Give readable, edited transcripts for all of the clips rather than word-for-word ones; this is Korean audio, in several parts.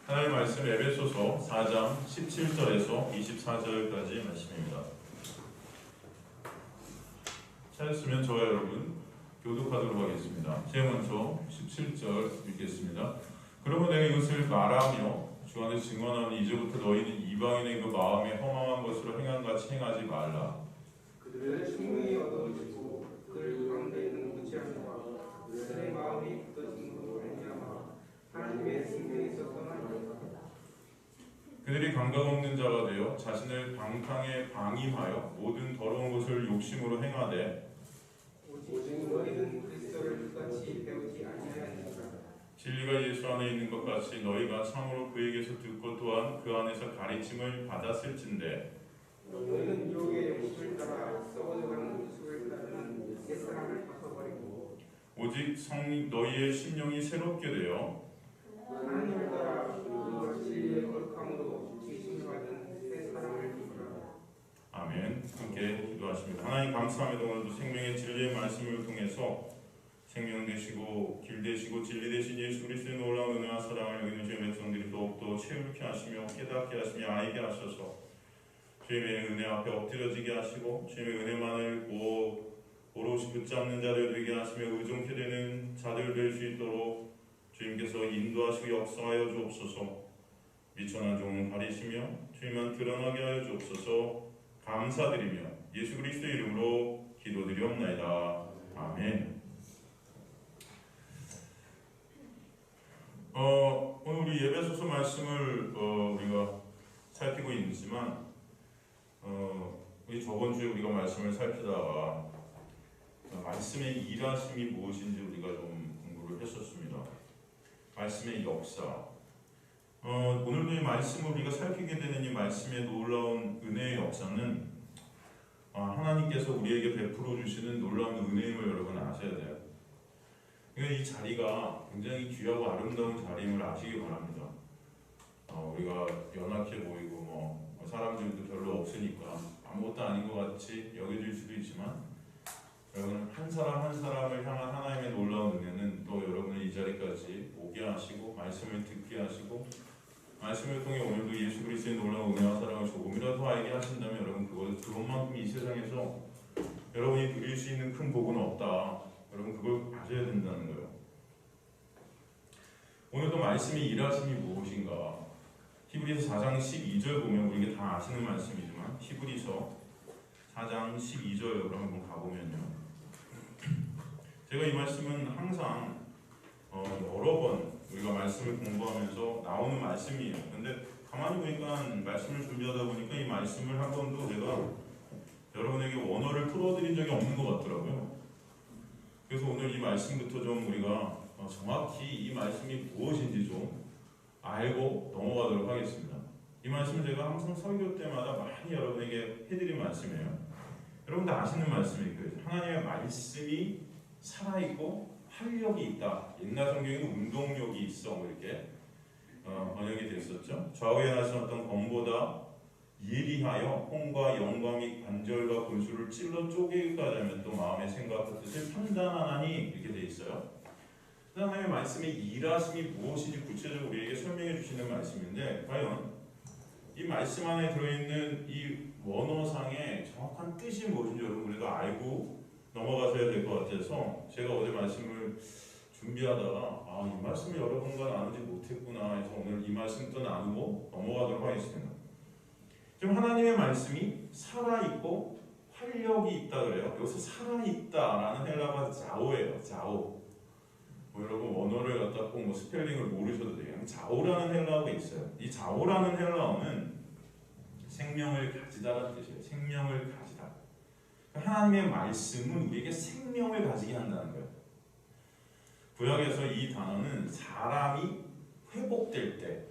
하나님의 말씀 에베소서 4장 17절에서 24절까지 말씀입니다. 찾았으면 저와 여러분 교독하도록 하겠습니다. 제가 먼저 17절 읽겠습니다. 그러므로 내가 이것을 말하며 주 안에서 증언하니 이제부터 너희는 이방인의 그 마음에 허망한 것으로 행한같이 행하지 말라. 그들을 충분히 얻어주시고 그들 가운데 있는 무지함과 그들의 마음이 굳어진 것으로 말미암아 하나님의 생명이 있었거나 그들이 감각 없는 자가 되어 자신을 방탕에 방임하여 모든 더러운 것을 욕심으로 행하되 오직 너희는 그리스도를 끝같이 배우지 아니하였느니라. 진리가 예수 안에 있는 것 같이 너희가 참으로 그에게서 듣고 또한 그 안에서 가르침을 받았을진데 너희는 유혹의 영식을 따라 썩어져가는 모습을 따르는 옛사람을 벗어버리고 오직 성령 너희의 심령이 새롭게 되어 하나님을 따라 그리고 진리의 거룩함으로 지으심을 받은 새 사람을 입으라. 아멘. 함께 기도하십니다. 하나님 감사합니다. 오늘도 생명의 진리의 말씀을 통해서 생명 되시고 길 되시고 진리 되신 예수 그리스도의 놀라운 은혜와 사랑을 여기는 주의 백성들이 더욱더 채울게 하시며 깨닫게 하시며 알게 하셔서 주님의 은혜 앞에 엎드려지게 하시고 주님의 은혜만을 오롯이 붙잡는 자들 되게 하시며 의존케 되는 자들 될 수 있도록 주님께서 인도하시고 역사하여 주옵소서. 미천한 종은 가리시며 주님만 드러나게 하여 주옵소서. 감사드리며 예수 그리스도의 이름으로 기도드리옵나이다. 아멘. 오늘 우리 예배소서 말씀을 우리가 살피고 있지만 우리 저번 주에 우리가 말씀을 살피다가 말씀의 일하심이 무엇인지 우리가 좀 공부를 했었습니다. 말씀의 역사. 오늘도 이 말씀을 우리가 살피게 되는 이 말씀의 놀라운 은혜의 역사는 하나님께서 우리에게 베풀어 주시는 놀라운 은혜임을 여러분 아셔야 돼요. 그러니까 이 자리가 굉장히 귀하고 아름다운 자리임을 아시기 바랍니다. 우리가 연약해 보이고 사람들도 별로 없으니까 아무것도 아닌 것 같이 여겨질 수도 있지만 여러분 한 사람 한 사람을 향한 하나님의 놀라운 은혜는 또 여러분을 이 자리까지 오게 하시고 말씀을 듣게 하시고 말씀을 통해 오늘도 예수 그리스도의 놀라운 은혜와 사랑을 조금이라도 알게 하신다면 여러분 그것만큼 이 세상에서 여러분이 드릴 수 있는 큰 복은 없다. 여러분 그걸 아셔야 된다는 거예요. 오늘도 말씀이 일하심이 무엇인가? 히브리서 4장 12절 보면 우리가 다 아시는 말씀이지만 히브리서 4장 12절 여러분 한번 가보면요. 제가 이 말씀은 항상 여러 번 우리가 말씀을 공부하면서 나오는 말씀이에요. 근데 가만히 보니까 말씀을 준비하다 보니까 이 말씀을 한 번도 제가 여러분에게 원어를 풀어드린 적이 없는 것 같더라고요. 그래서 오늘 이 말씀부터 좀 우리가 정확히 이 말씀이 무엇인지 좀 알고 넘어가도록 하겠습니다. 이 말씀을 제가 항상 설교 때마다 많이 여러분에게 해드린 말씀이에요. 여러분도 아시는 말씀일 거예요. 하나님의 말씀이 살아있고 활력이 있다. 옛날 성경에는 운동력이 있어 이렇게 번역이 됐었죠. 좌우에 나신 어떤 검보다 예리하여 혼과 영과 및 관절과 근수를 찔러 쪼개기까지 하면 또 마음의 생각과 뜻을 판단하나니 이렇게 돼 있어요. 하나님의 말씀의 일하심이 무엇인지 구체적으로 우리에게 설명해 주시는 말씀인데 과연 이 말씀 안에 들어있는 이 원어상의 정확한 뜻이 무엇인지 여러분 우리가 알고 넘어가셔야 될 것 같아서 제가 어제 말씀을 준비하다가 이 말씀을 여러분과 나누지 못했구나 해서 오늘 이 말씀도 나누고 넘어가도록 하겠습니다. 지금 하나님의 말씀이 살아있고 활력이 있다 그래요. 여기서 살아있다라는 헬라어가 자오예요. 자오. 여러분 원어를 갖다 꼭 스펠링을 모르셔도 돼요. 자오라는 헬라어가 있어요. 이 자오라는 헬라어는 생명을 가지다라는 뜻이에요. 생명을 가지다. 하나님의 말씀은 우리에게 생명을 가지게 한다는 거예요. 구약에서 이 단어는 사람이 회복될 때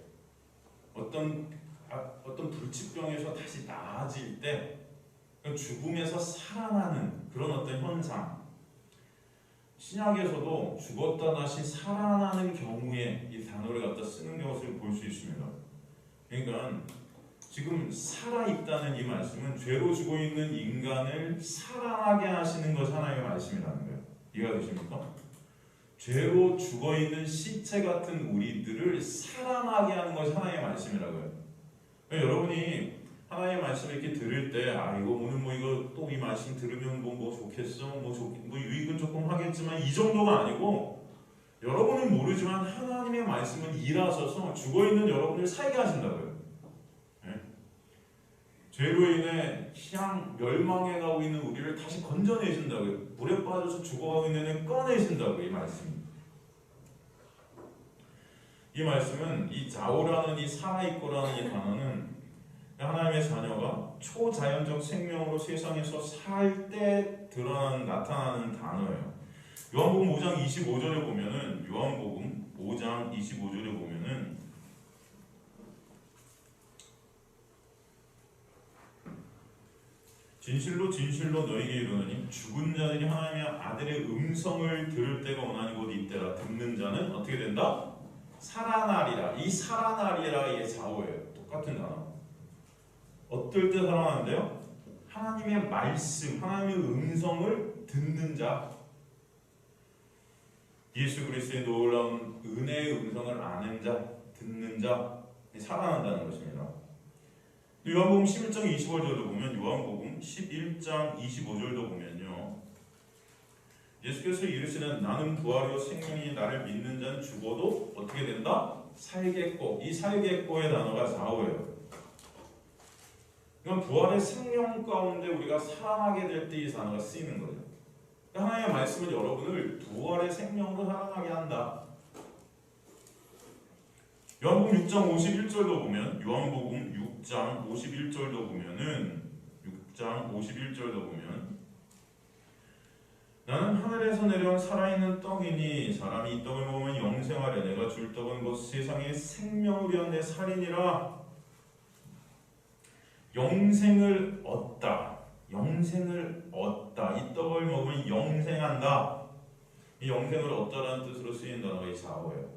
어떤 불치병에서 다시 나아질 때 죽음에서 살아나는 그런 어떤 현상. 신약에서도 죽었다 다시 살아나는 경우에 이 단어를 갖다 쓰는 것을 볼 수 있습니다. 그러니까 지금 살아있다는 이 말씀은 죄로 죽어 있는 인간을 살아나게 하시는 것이 하나님의 말씀이라는 거예요. 이해가 되십니까? 죄로 죽어있는 시체 같은 우리들을 살아나게 하는 것이 하나님의 말씀이라고요. 그러니까 여러분이 하나님의 말씀을 이렇게 들을 때, 이거 오늘 이거 또 이 말씀 들으면 뭐 좋겠어, 뭐 유익은 조금 하겠지만 이 정도가 아니고, 여러분은 모르지만 하나님의 말씀은 일하셔서 죽어있는 여러분을 살게 하신다고요. 네? 죄로 인해 향 멸망해 가고 있는 우리를 다시 건져내신다고요. 물에 빠져서 죽어가고 있는 애를 꺼내신다고요. 이 말씀이. 이 말씀은 이 자오라는 이 살아있고라는 이 단어는 하나님의 자녀가 초자연적 생명으로 세상에서 살 때 나타나는 단어예요. 요한복음 5장 25절에 보면은, 요한복음 5장 25절에 보면은 진실로 진실로 너에게 이르노니 죽은 자들이 하나님의 아들의 음성을 들을 때가 오나니 곧 이때라. 듣는 자는 어떻게 된다? 살아나리라. 이 살아나리라 이게 자오예요. 똑같은 단어. 어떨 때 살아나는데요? 하나님의 말씀, 하나님의 음성을 듣는 자, 예수 그리스도의 놀라운 은혜의 음성을 아는 자, 듣는 자, 살아난다는 것입니다. 요한복음 11장 25절도 보면, 요한복음 11장 25절도 보면요, 예수께서 이르시는 나는 부활이요 생명이니 나를 믿는 자는 죽어도 어떻게 된다? 살겠고. 이 살겠고의 단어가 자오예요. 그러니까 부활의 생명 가운데 우리가 살아나게 될 때 이 단어가 쓰이는 거예요. 하나님의 말씀은 여러분을 부활의 생명으로 살아나게 한다. 요한복음 6장 51절도 보면, 요한복음 6장 51절도 보면은, 6장 51절도 보면, 나는 하늘에서 내려온 살아있는 떡이니 사람이 이 떡을 먹으면 영생하려. 내가 줄 떡은 곧 세상의 생명을 위한 내 살이니라. 영생을 얻다. 영생을 얻다. 이 떡을 먹으면 영생한다. 이 영생을 얻다라는 뜻으로 쓰인 단어가 이 자오예요.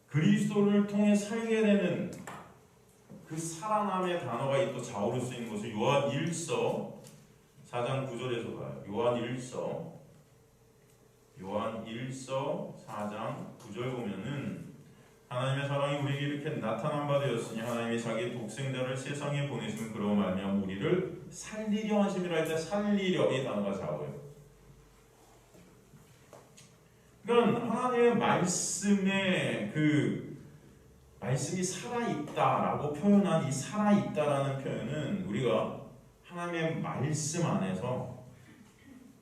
그리스도를 통해 살게 되는 그 살아남의 단어가 또 자오로 쓰이는 것을 요한 1서 4장 9절에서 봐요. 요한 1서 4장 9절 보면은 하나님의 사랑이 우리에게 이렇게 나타난 바 되었으니 하나님이 자기 독생자를 세상에 보내시면 그로 말미암아 우리를 살리려 하심이라 할 때 살리려 이 단어가 자오예요. 그러니까 하나님의 말씀에 그 말씀이 살아있다라고 표현한 이 살아있다라는 표현은 우리가 하나님의 말씀 안에서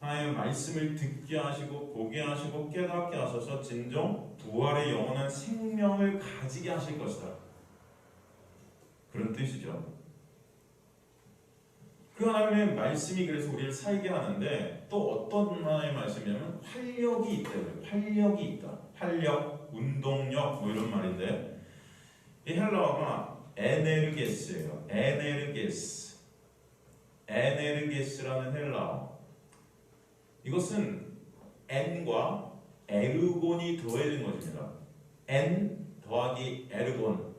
하나님의 말씀을 듣게 하시고 보게 하시고 깨닫게 하셔서 진정 부활의 영원한 생명을 가지게 하실 것이다. 그런 뜻이죠. 그 하나님의 말씀이 그래서 우리를 살게 하는데 또 어떤 하나님의 말씀이냐면 활력이 있다고요. 활력이 있다. 활력, 운동력 뭐 이런 말인데 이 헬라어가 에네르게스예요. 에네르게스라는 헬라어. 이것은 N과 에르곤이 더해진 것입니다. N 더하기 에르곤.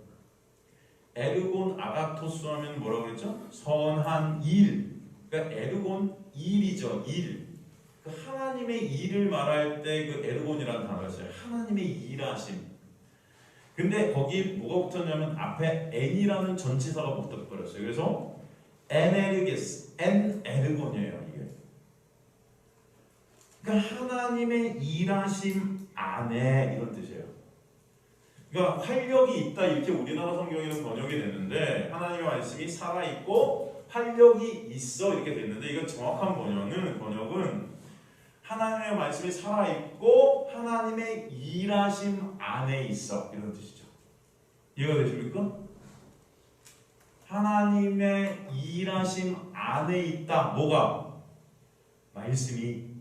에르곤 아가토스 하면 뭐라고 그랬죠? 선한 일. 그러니까 에르곤 일이죠. 일. 그 하나님의 일을 말할 때 그 에르곤이라는 단어가 있어요. 하나님의 일하심. 근데 거기 뭐가 붙었냐면 앞에 N이라는 전치사가 붙어버렸어요. 그래서 에네르게스, N 에르곤이에요. 이게. 그러니까 하나님의 일하심 안에 이런 뜻이에요. 그러니까 활력이 있다 이렇게 우리나라 성경에는 번역이 됐는데 하나님의 말씀이 살아있고 활력이 있어 이렇게 됐는데 이건 정확한 번역은 하나님의 말씀이 살아있고 하나님의 일하심 안에 있어 이런 뜻이죠. 이해가 되십니까? 하나님의 일하심 안에 있다. 뭐가? 말씀이.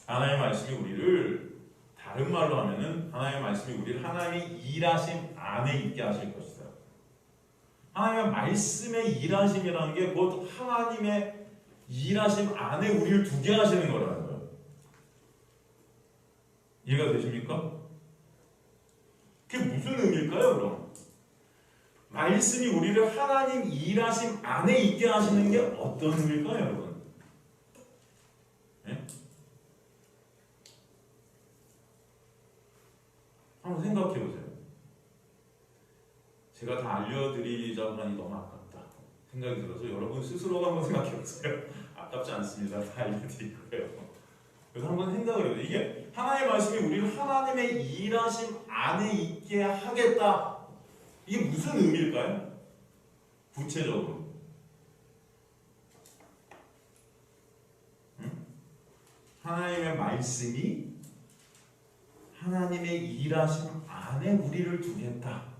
하나님의 말씀이 우리를 다른 말로 하면은 하나님의 말씀이 우리를 하나님의 일하심 안에 있게 하실 것이다. 하나님의 말씀의 일하심이라는 게 곧 하나님의 일하심 안에 우리를 두게 하시는 거라는 거예요. 이해가 되십니까? 그게 무슨 의미일까요, 그럼? 말씀이 우리를 하나님 일하심 안에 있게 하시는 게 어떤 의미일까요, 여러분? 한번 생각해 보세요. 제가 다 알려드리자고 하니 너무 아깝다 생각이 들어서 여러분 스스로가 한번 생각해 보세요. 아깝지 않습니다. 다 알려드릴 거예요. 그래서 한번 생각을 해요. 이게 하나님의 말씀이 우리를 하나님의 일하심 안에 있게 하겠다. 이게 무슨 의미일까요? 구체적으로. 하나님의 말씀이 하나님의 일하심 안에 우리를 두겠다.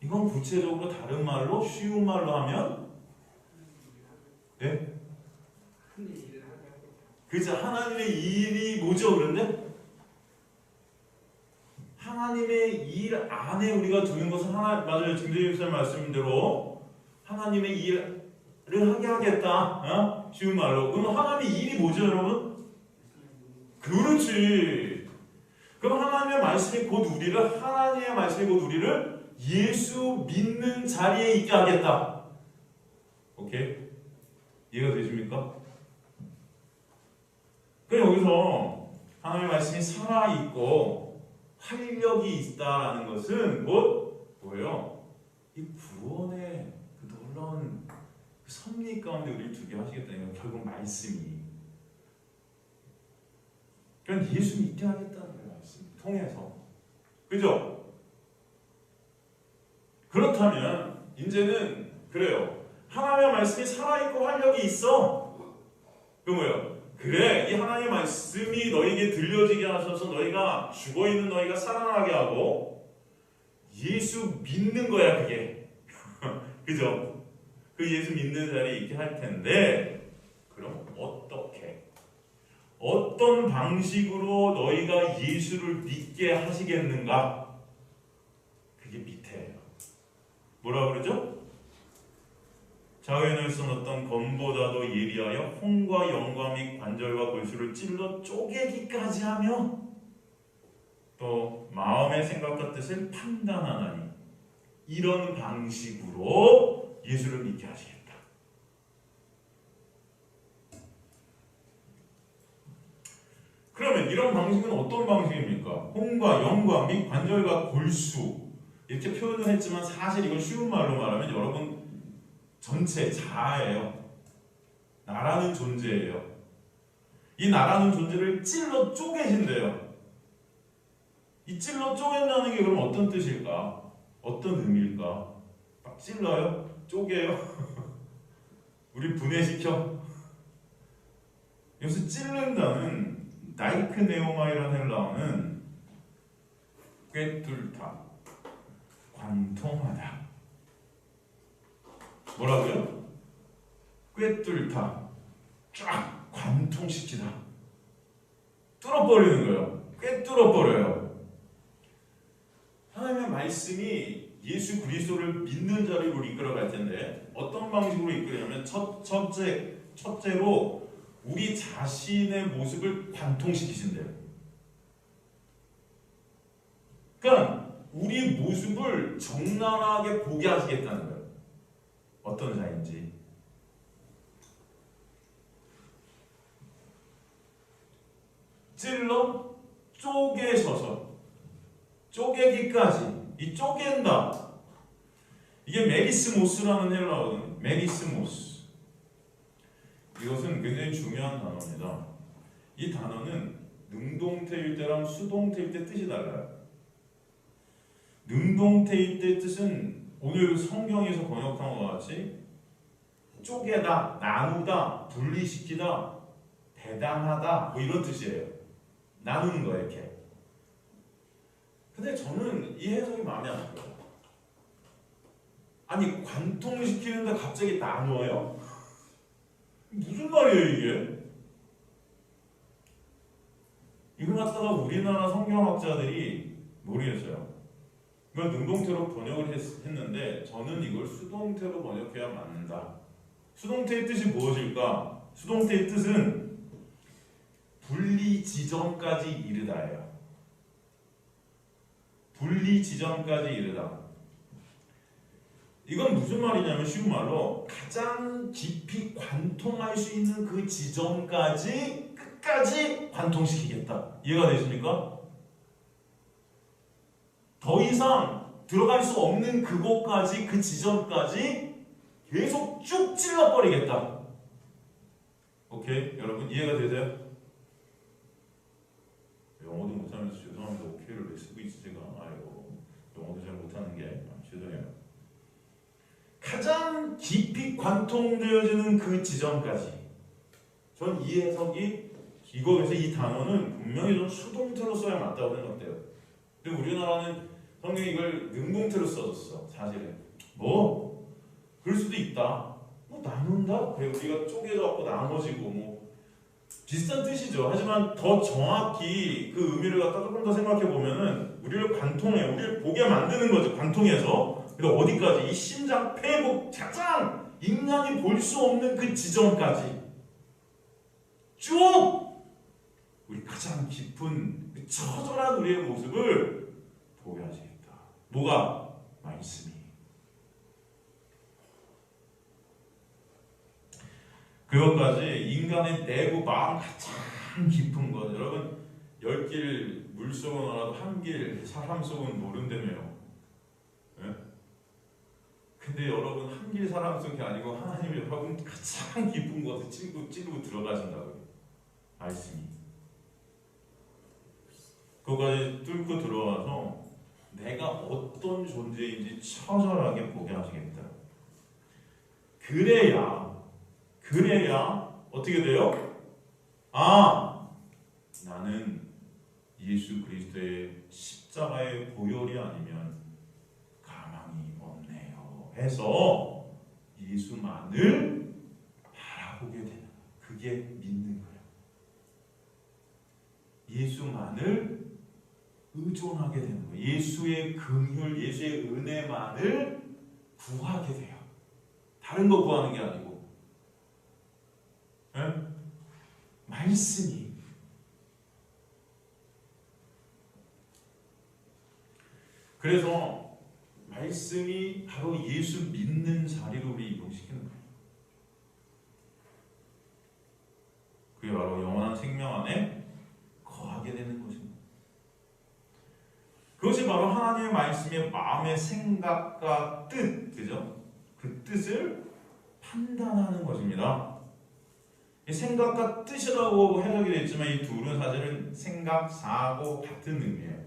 이건 구체적으로 다른 말로 쉬운 말로 하면 네? 그죠? 하나님의 일이 뭐죠? 그런데 하나님의 일 안에 우리가 두는 것은 맞아요. 김대중 목사님 말씀대로 하나님의 일을 하게 하겠다. 쉬운 말로. 그럼 하나님의 일이 뭐죠, 여러분? 그렇지. 그럼 하나님의 말씀이 곧 우리를 예수 믿는 자리에 있게 하겠다. 오케이? 이해가 되십니까? 그럼 여기서 하나님의 말씀이 살아있고 활력이 있다라는 것은 곧 뭐예요? 이 구원의 그 놀라운 섭리 가운데 우리를 두게 하시겠다는 건 결국 말씀이. 그러니까 예수 믿게 하겠다는 거예요. 말씀 통해서. 그죠? 그렇다면 이제는 그래요. 하나님의 말씀이 살아있고 활력이 있어. 그 뭐예요? 그래, 이 하나님의 말씀이 너에게 들려지게 하셔서 너희가 죽어있는 너희가 살아나게 하고 예수 믿는 거야, 그게. 그죠? 그 예수 믿는 자리에 있게 할 텐데, 그럼 어떻게? 어떤 방식으로 너희가 예수를 믿게 하시겠는가? 그게 밑에예요. 뭐라 그러죠? 자외눈을 쓴 어떤 검보다도 예리하여 홍과 영과 및 관절과 골수를 찔러 쪼개기까지 하며 또 마음의 생각과 뜻을 판단하나니 이런 방식으로 예수를 믿게 하시겠다. 그러면 이런 방식은 어떤 방식입니까? 홍과 영과 및 관절과 골수 이렇게 표현을 했지만 사실 이건 쉬운 말로 말하면 여러분 전체 자아예요. 나라는 존재예요. 이 나라는 존재를 찔러 쪼개진대요. 이 찔러 쪼갠다는 게 그럼 어떤 뜻일까? 어떤 의미일까? 막 찔러요? 쪼개요? 우리 분해시켜? 여기서 찔른다는 나이크네오마이라는 헬라어는 꿰뚫다, 관통하다. 뭐라고요? 꿰뚫다, 쫙 관통시키다, 뚫어버리는 거예요. 꿰뚫어버려요. 하나님의 말씀이 예수 그리스도를 믿는 자리로 이끌어갈 텐데 어떤 방식으로 이끌냐면 첫째로 우리 자신의 모습을 관통시키신대요. 그러니까 우리 모습을 적나라하게 보게 하시겠다는 거예요. 어떤 자인지. 찔러 쪼개셔서 쪼개기까지. 이 쪼갠다. 이게 메리스모스라는 헬라어는 메리스모스. 이것은 굉장히 중요한 단어입니다. 이 단어는 능동태일 때랑 수동태일 때 뜻이 달라요. 능동태일 때 뜻은 오늘 성경에서 번역한 것 같이 쪼개다, 나누다, 분리시키다, 배당하다 뭐 이런 뜻이에요. 나누는 거예요, 이렇게. 근데 저는 이 해석이 마음에 안 들어요. 아니 관통시키는데 갑자기 나누어요? 무슨 말이에요 이게? 이걸 갖다가 우리나라 성경학자들이 모르겠어요. 이걸 능동태로 번역을 했는데 저는 이걸 수동태로 번역해야 맞는다. 수동태의 뜻이 무엇일까? 수동태의 뜻은 분리 지점까지 이르다예요. 분리 지점까지 이르다. 이건 무슨 말이냐면 쉬운 말로 가장 깊이 관통할 수 있는 그 지점까지 끝까지 관통시키겠다. 이해가 되십니까? 더 이상 들어갈 수 없는 그곳까지, 그 지점까지 계속 쭉 찔러버리겠다. 오케이? 여러분 이해가 되세요? 영어도 못하면서 죄송합니다. 오케이를 왜 쓰고 있지 제가? 아이고, 영어도 잘 못하는 게 죄송해요. 가장 깊이 관통되어지는 그 지점까지. 전 이 해석이 이거에서 이 단어는 분명히 좀 수동태로 써야 맞다고 생각돼요. 근데 우리나라는 성경이 이걸 능동태로 써줬어. 사실은 뭐 그럴 수도 있다. 뭐 나눈다. 그래 우리가 쪼개져갖고 나눠지고 뭐 비슷한 뜻이죠. 하지만 더 정확히 그 의미를 갖다 조금 더 생각해 보면은 우리를 관통해, 우리를 보게 만드는 거죠. 관통해서. 그러니까 어디까지? 이 심장, 폐부, 가장 인간이 볼 수 없는 그 지점까지 쭉 우리 가장 깊은 그 처절한 우리의 모습을 보게 하시겠다. 뭐가? 말씀이. 그것까지 인간의 내부 마음 가장 깊은 것. 여러분 10길 물속은 알아도 한 길 사람 속은 모른다며요. 네? 근데 여러분 한 길 사람 속이 아니고 하나님이 여러분 가장 깊은 곳에 찌르고 들어가신다고요. 말씀이. 그거까지 뚫고 들어와서 내가 어떤 존재인지 처절하게 보게 하시겠다. 그래야 어떻게 돼요? 아, 나는 예수 그리스도의 십자가의 보혈이 아니면 가망이 없네요 해서 예수만을 바라보게 되는 거예요. 그게 믿는 거예요. 예수만을 의존하게 되는 거예요. 예수의 긍휼, 예수의 은혜만을 구하게 돼요. 다른 거 구하는 게 아니고. 네? 말씀이. 그래서 말씀이 바로 예수 믿는 자리로 우리 이동시키는 거예요. 그게 바로 영원한 생명 안에 거하게 되는 것입니다. 그것이 바로 하나님의 말씀의 마음의 생각과 뜻, 그죠? 그 뜻을 판단하는 것입니다. 이 생각과 뜻이라고 해석이 되지만 이 둘은 사실은 생각, 사고 같은 의미예요.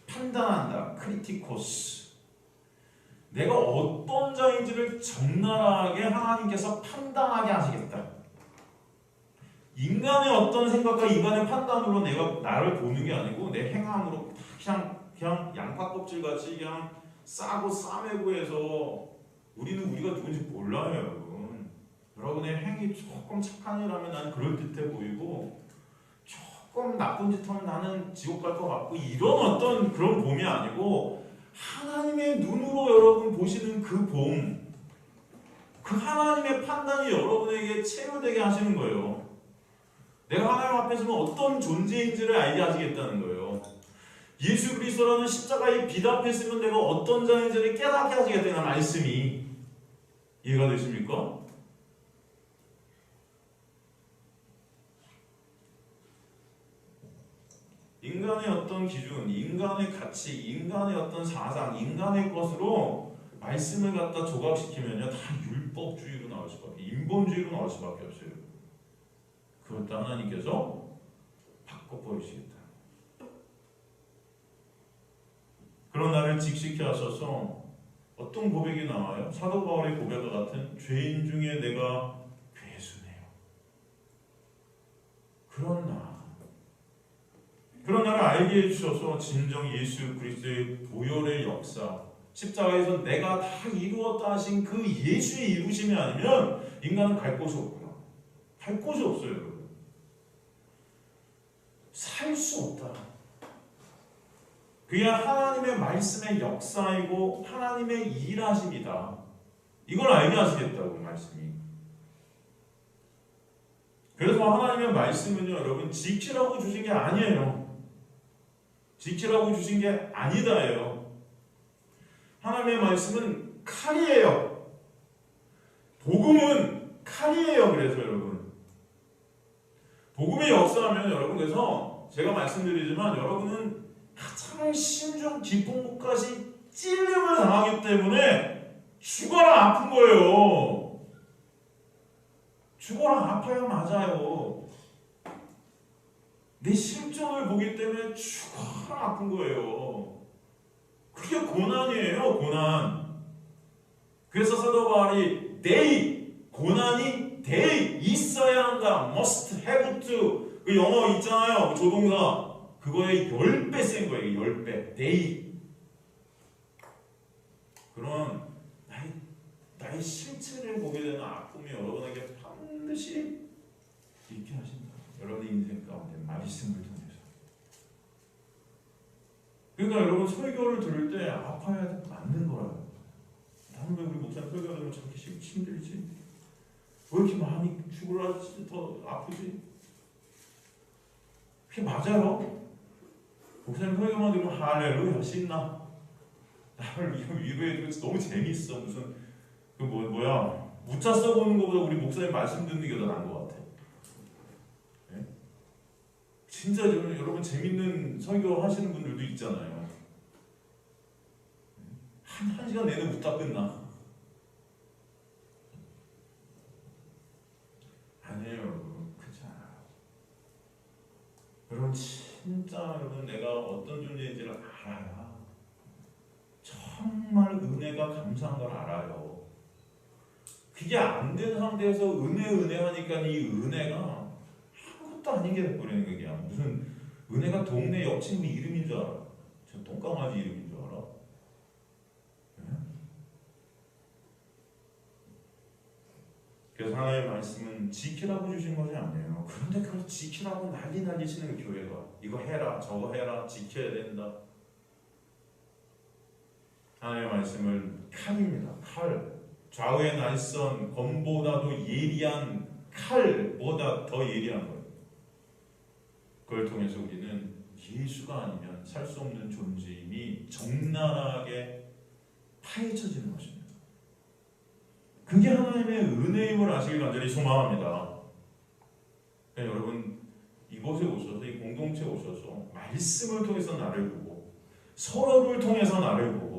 판단한다, 크리티코스. 내가 어떤 자인지를 적나라하게 하나님께서 판단하게 하시겠다. 인간의 어떤 생각과 인간의 판단으로 내가 나를 보는 게 아니고 내 행함으로 그냥 양파 껍질 같이 그냥 싸고 싸매고 해서 우리가 누군지 몰라요, 여러분. 여러분의 행위 조금 착한 일하면 나는 그럴듯해 보이고 조금 나쁜 짓 하면 나는 지옥 갈 것 같고 이런 어떤 그런 봄이 아니고 하나님의 눈으로 여러분 보시는 그 봄, 그 하나님의 판단이 여러분에게 체류되게 하시는 거예요. 내가 하나님 앞에 서면 어떤 존재인지를 알게 하시겠다는 거예요. 예수 그리스도라는 십자가의 빛 앞에 서면 내가 어떤 자인지를 깨닫게 하시겠다는 말씀이. 이해가 되십니까? 인간의 어떤 기준, 인간의 가치, 인간의 어떤 사상, 인간의 것으로 말씀을 갖다 조각시키면요 다 율법주의로 나올 수밖에, 인본주의로 나올 수밖에 없어요. 그것도 하나님께서 바꿔버리시겠다. 그런 나를 직시케 하셔서 어떤 고백이 나와요? 사도 바울의 고백과 같은 죄인 중에 내가 괴수네요. 그런 나를 알게 해주셔서 진정 예수 그리스도의 보혈의 역사, 십자가에서 내가 다 이루었다 하신 그 예수의 이루심이 아니면 인간은 갈 곳이 없구나. 갈 곳이 없어요, 여러분. 살 수 없다. 그게 하나님의 말씀의 역사이고 하나님의 일하심이다. 이걸 알게 하시겠다고 말씀이. 그래서 하나님의 말씀은요, 여러분 지키라고 주신 게 아니에요. 지키라고 주신 게 아니다예요. 하나님의 말씀은 칼이에요. 복음은 칼이에요. 그래서 여러분 복음의 역사하면 여러분, 그래서 제가 말씀드리지만 여러분은 가장 하나의 심중 깊은 곳까지 찔림을 당하기 때문에 죽어라 아픈 거예요. 죽어라 아파야 맞아요. 내 실존을 보기 때문에 죽어라 아픈 거예요. 그게 고난이에요, 고난. 그래서 사도 바울이 고난이 있어야 한다. must have to. 그 영어 있잖아요. 조동사. 그거에 10배 쓴 거예요. 10배. 그런 나의 실체를 보게 되는 아픔이 여러분에게 반드시 있게 하신다. 여러분의 인생 가운데 말씀을 통해서. 그러니까 여러분 설교를 들을 때 아파야 맞는 거라고. 나는 왜 우리 목사님 설교 들으면 저렇게 힘들지? 왜 이렇게 마음이 죽으라지 더 아프지? 그게 맞아요. 목사님 설교만 들으면 할렐루야 신나. 나를 위로해주면서 너무 재밌어. 무슨 뭐야 문자 써보는 것보다 우리 목사님 말씀 듣는 게 더 나은 것 같아. 네? 진짜 여러분 재밌는 설교 하시는 분들도 있잖아요. 한 시간 내내 웃다 끝나. 아니에요 여러분. 그렇지 않아요. 여러분 진짜 여러분 내가 어떤 존재인지를 알아야 정말 은혜가 감사한 걸 알아요. 그게 안 된 상태에서 은혜 하니까 이 은혜가 아무것도 아닌 게 돼버리는 거야. 무슨 은혜가 동네 옆 친구 이름인 줄 알아. 저 똥강아지 이름인 줄 알아. 네? 그래서 하나님의 말씀은 지키라고 주신 것이 아니에요. 그런데 그걸 지키라고 난리치는 교회가 이거 해라 저거 해라 지켜야 된다. 하나님의 말씀은 칼입니다. 칼. 좌우의 날선 검보다도 예리한 칼보다 더 예리한 거예요. 그걸 통해서 우리는 예수가 아니면 살 수 없는 존재임이 적나라하게 파헤쳐지는 것입니다. 그게 하나님의 은혜임을 아시길 간절히 소망합니다. 그러니까 여러분 이곳에 오셔서 이 공동체에 오셔서 말씀을 통해서 나를 보고 서로를 통해서 나를 보고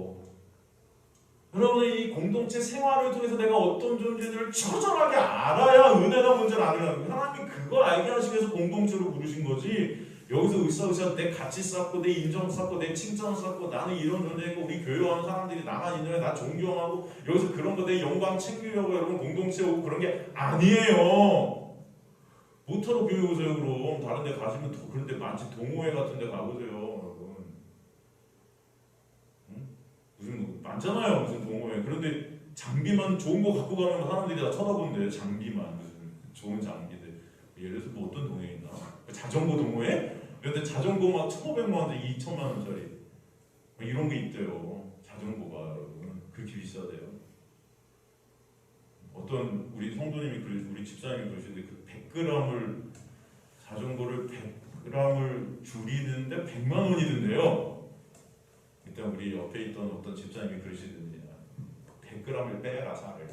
여러분의 이 공동체 생활을 통해서 내가 어떤 존재들을 처절하게 알아야 은혜가 뭔지를 아는 거예요. 하나님이 그걸 알게 하시기 위해서 공동체로 부르신 거지. 여기서 으쌰으쌰 내 가치 쌓고 내 인정 쌓고 내 칭찬 쌓고 나는 이런 존재이고 우리 교회 와는 사람들이 나만 인정해 나 존경하고 여기서 그런 거 내 영광 챙기려고 여러분 공동체 오고 그런 게 아니에요. 못하러 교회 오세요. 그럼 다른 데 가시면 더 그런 데 많지. 동호회 같은 데 가보세요. 여러분 무슨 많잖아요. 무슨 동호회. 그런데 장비만 좋은 거 갖고 가면 사람들이 다 쳐다본대요. 장비만 무슨 좋은 장비들. 예를 들어서 뭐 어떤 동호회 있나? 자전거 동호회? 그런데 자전거 막 1,500만 원짜리 2,000만 원짜리 이런 게 있대요. 자전거가 여러분 그렇게 비싸대요. 어떤 우리 성도님이 우리 집사님이 그러시는데 그 100g을 자전거를 100g을 줄이는데 100만 원이 든대요. 일단 우리 옆에 있던 어떤 집사님이 그러시더니 100g을 빼라 살을.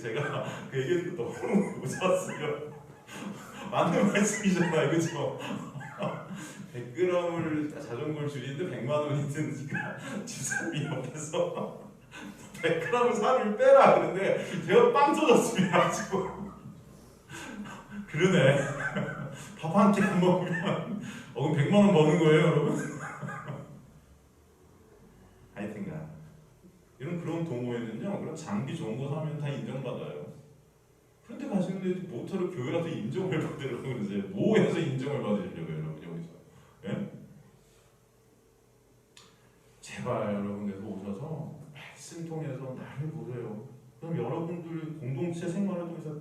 제가 그 얘기를 너무 웃었어요. 맞는 말씀이잖아요, 그렇죠? 100g을 자전거를 줄이는데 100만 원이 드니까 집사님이 옆에서 100g 살을 빼라 그런데 제가 빵 터졌습니다 지금. 그러네. 밥 한 끼 안 먹으면 그럼 100만 원 버는 거예요, 여러분? 하여튼간 이런 그런 동호회는요, 그런 장비 좋은 거 사면 다 인정받아요. 그런데 가시는데 모터를 교회 가서 인정을 받으려고 그러세요. 뭐해서 인정을 받으려고요, 여러분 여기서? 예? 제발 여러분께서 오셔서 말씀 통해서 나를 보세요. 그럼 여러분들 공동체 생활을 통해서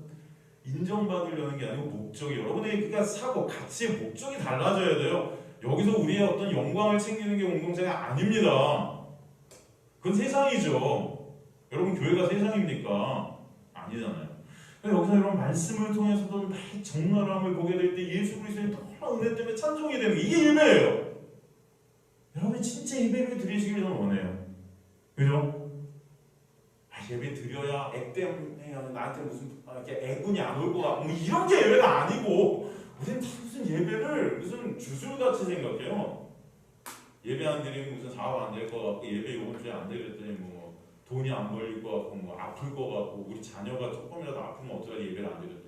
인정받으려는 게 아니고 목적이 여러분의 그러니까 사고 가치의 목적이 달라져야 돼요. 여기서 우리의 어떤 영광을 챙기는 게 공동체가 아닙니다. 그건 세상이죠. 여러분 교회가 세상입니까? 아니잖아요. 여기서 이런 말씀을 통해서도 나의 적나라함을 보게 될 때 예수 그리스도의 놀라운 은혜 때문에 찬송이 되는 게 이게 예배예요. 여러분이 진짜 예배를 드리시길 저는 원해요. 그죠? 예배 드려야 액땜 나한테 무슨 이렇게 애군이 안 올 것 같고 뭐 이런 게 예배가 아니고 우리는 다 무슨 예배를 무슨 주술같이 생각해요. 예배 안 드리면 무슨 사업 안 될 것 같고 예배 이번 주에 안 되겠더니 뭐 돈이 안 벌릴 것 같고 뭐 아플 것 같고 우리 자녀가 조금이라도 아프면 어떡하지 예배를 안 드렸대.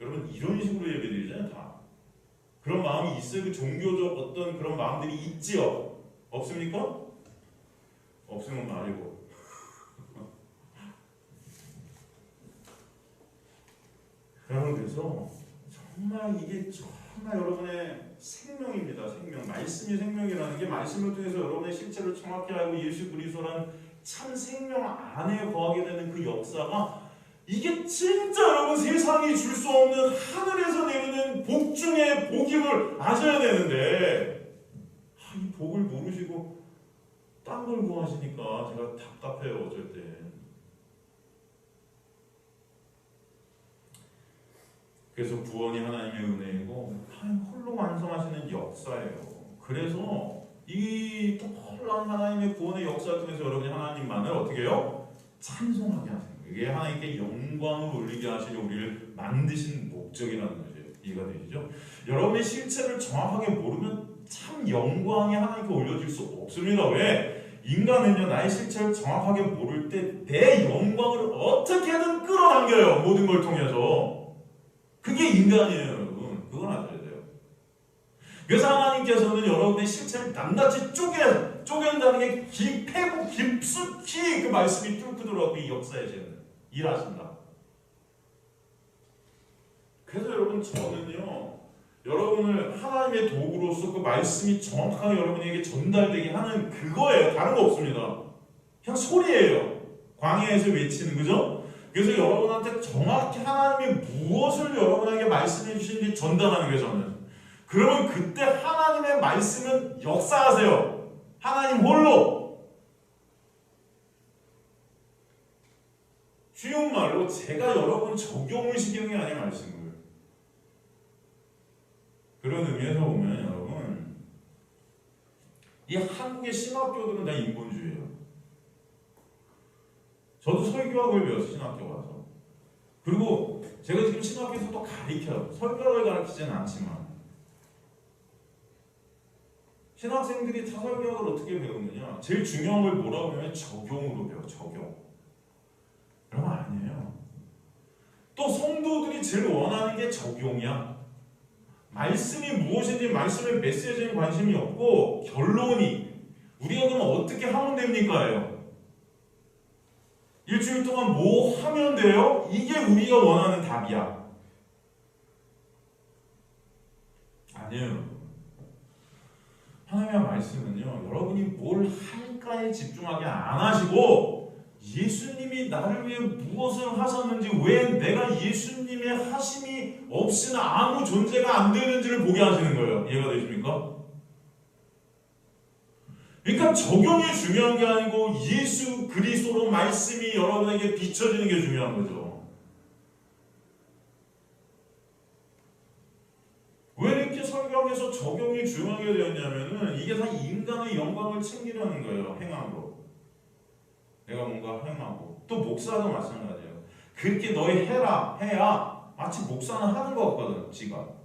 여러분 이런 식으로 예배 드리잖아요 다. 그런 마음이 있어요. 그 종교적 어떤 그런 마음들이 있지요. 없습니까? 없으면 말이고. 여러분 그래서 정말 이게 정말 여러분의 생명입니다. 생명. 말씀이 생명이라는 게 말씀을 통해서 여러분의 실체를 정확히 알고 예수 그리스도란 참 생명 안에 거하게 되는 그 역사가 이게 진짜 여러분 세상이 줄 수 없는 하늘에서 내리는 복 중의 복임을 아셔야 되는데 이 복을 모르시고 딴 걸 구하시니까 제가 답답해요 어쩔 때. 그래서 구원이 하나님의 은혜이고 하나님 홀로 완성하시는 역사예요. 그래서 이 놀라운 하나님의 구원의 역사를 통해서 여러분이 하나님만을 어떻게 해요? 찬송하게 하세요. 이게 하나님께 영광을 올리게 하시려 우리를 만드신 목적이라는 거죠. 이해가 되시죠? 여러분의 실체를 정확하게 모르면 참 영광이 하나님께 올려질 수 없습니다. 왜? 인간은요 나의 실체를 정확하게 모를 때 내 영광을 어떻게든 끌어당겨요. 모든 걸 통해서. 그게 인간이에요, 여러분. 그건 아셔야 돼요. 그래서 하나님께서는 여러분의 실체를 낱낱이 쪼갠다는 게 깊고 깊숙이 그 말씀이 뚫고 들어가고 이 역사에 일하신다. 그래서 여러분 저는요, 여러분을 하나님의 도구로서 그 말씀이 정확하게 여러분에게 전달되게 하는 그거예요. 다른 거 없습니다. 그냥 소리예요. 광야에서 외치는 그죠? 그래서 여러분한테 정확히 하나님이 무엇을 여러분에게 말씀해 주시는지 전달하는 거예요. 저는. 그러면 그때 하나님의 말씀은 역사하세요. 하나님 홀로. 쉬운 말로 제가 여러분 적용을 시키는 게 아니라 말씀을. 그런 의미에서 보면 여러분 이 한국의 신학교들은 다 인본주의예요. 저도 설교학을 배웠어요. 신학교 가서. 그리고 제가 지금 신학교에서 또 가르쳐요. 설교학을 가르치지는 않지만 신학생들이 다 설교학을 어떻게 배우느냐. 제일 중요한 걸 뭐라고 하면 적용으로 배워요. 적용. 그런 거 아니에요. 또 성도들이 제일 원하는 게 적용이야. 말씀이 무엇인지 말씀의 메시지에 관심이 없고 결론이 우리가 그럼 어떻게 하면 됩니까?예요. 일주일 동안 뭐 하면 돼요? 이게 우리가 원하는 답이야. 아니에요. 하나님의 말씀은요, 여러분이 뭘 할까에 집중하게 안 하시고 예수님이 나를 위해 무엇을 하셨는지, 왜 내가 예수님의 하심이 없이는 아무 존재가 안 되는지를 보게 하시는 거예요. 이해가 되십니까? 그러니까 적용이 중요한 게 아니고 예수 그리스도로 말씀이 여러분에게 비춰지는 게 중요한 거죠. 왜 이렇게 성경에서 적용이 중요하게 되었냐면은 이게 다 인간의 영광을 챙기려는 거예요. 행함으로. 내가 뭔가 행하고. 또 목사도 마찬가지예요. 그렇게 너희 해야 마치 목사는 하는 것 같거든. 지가.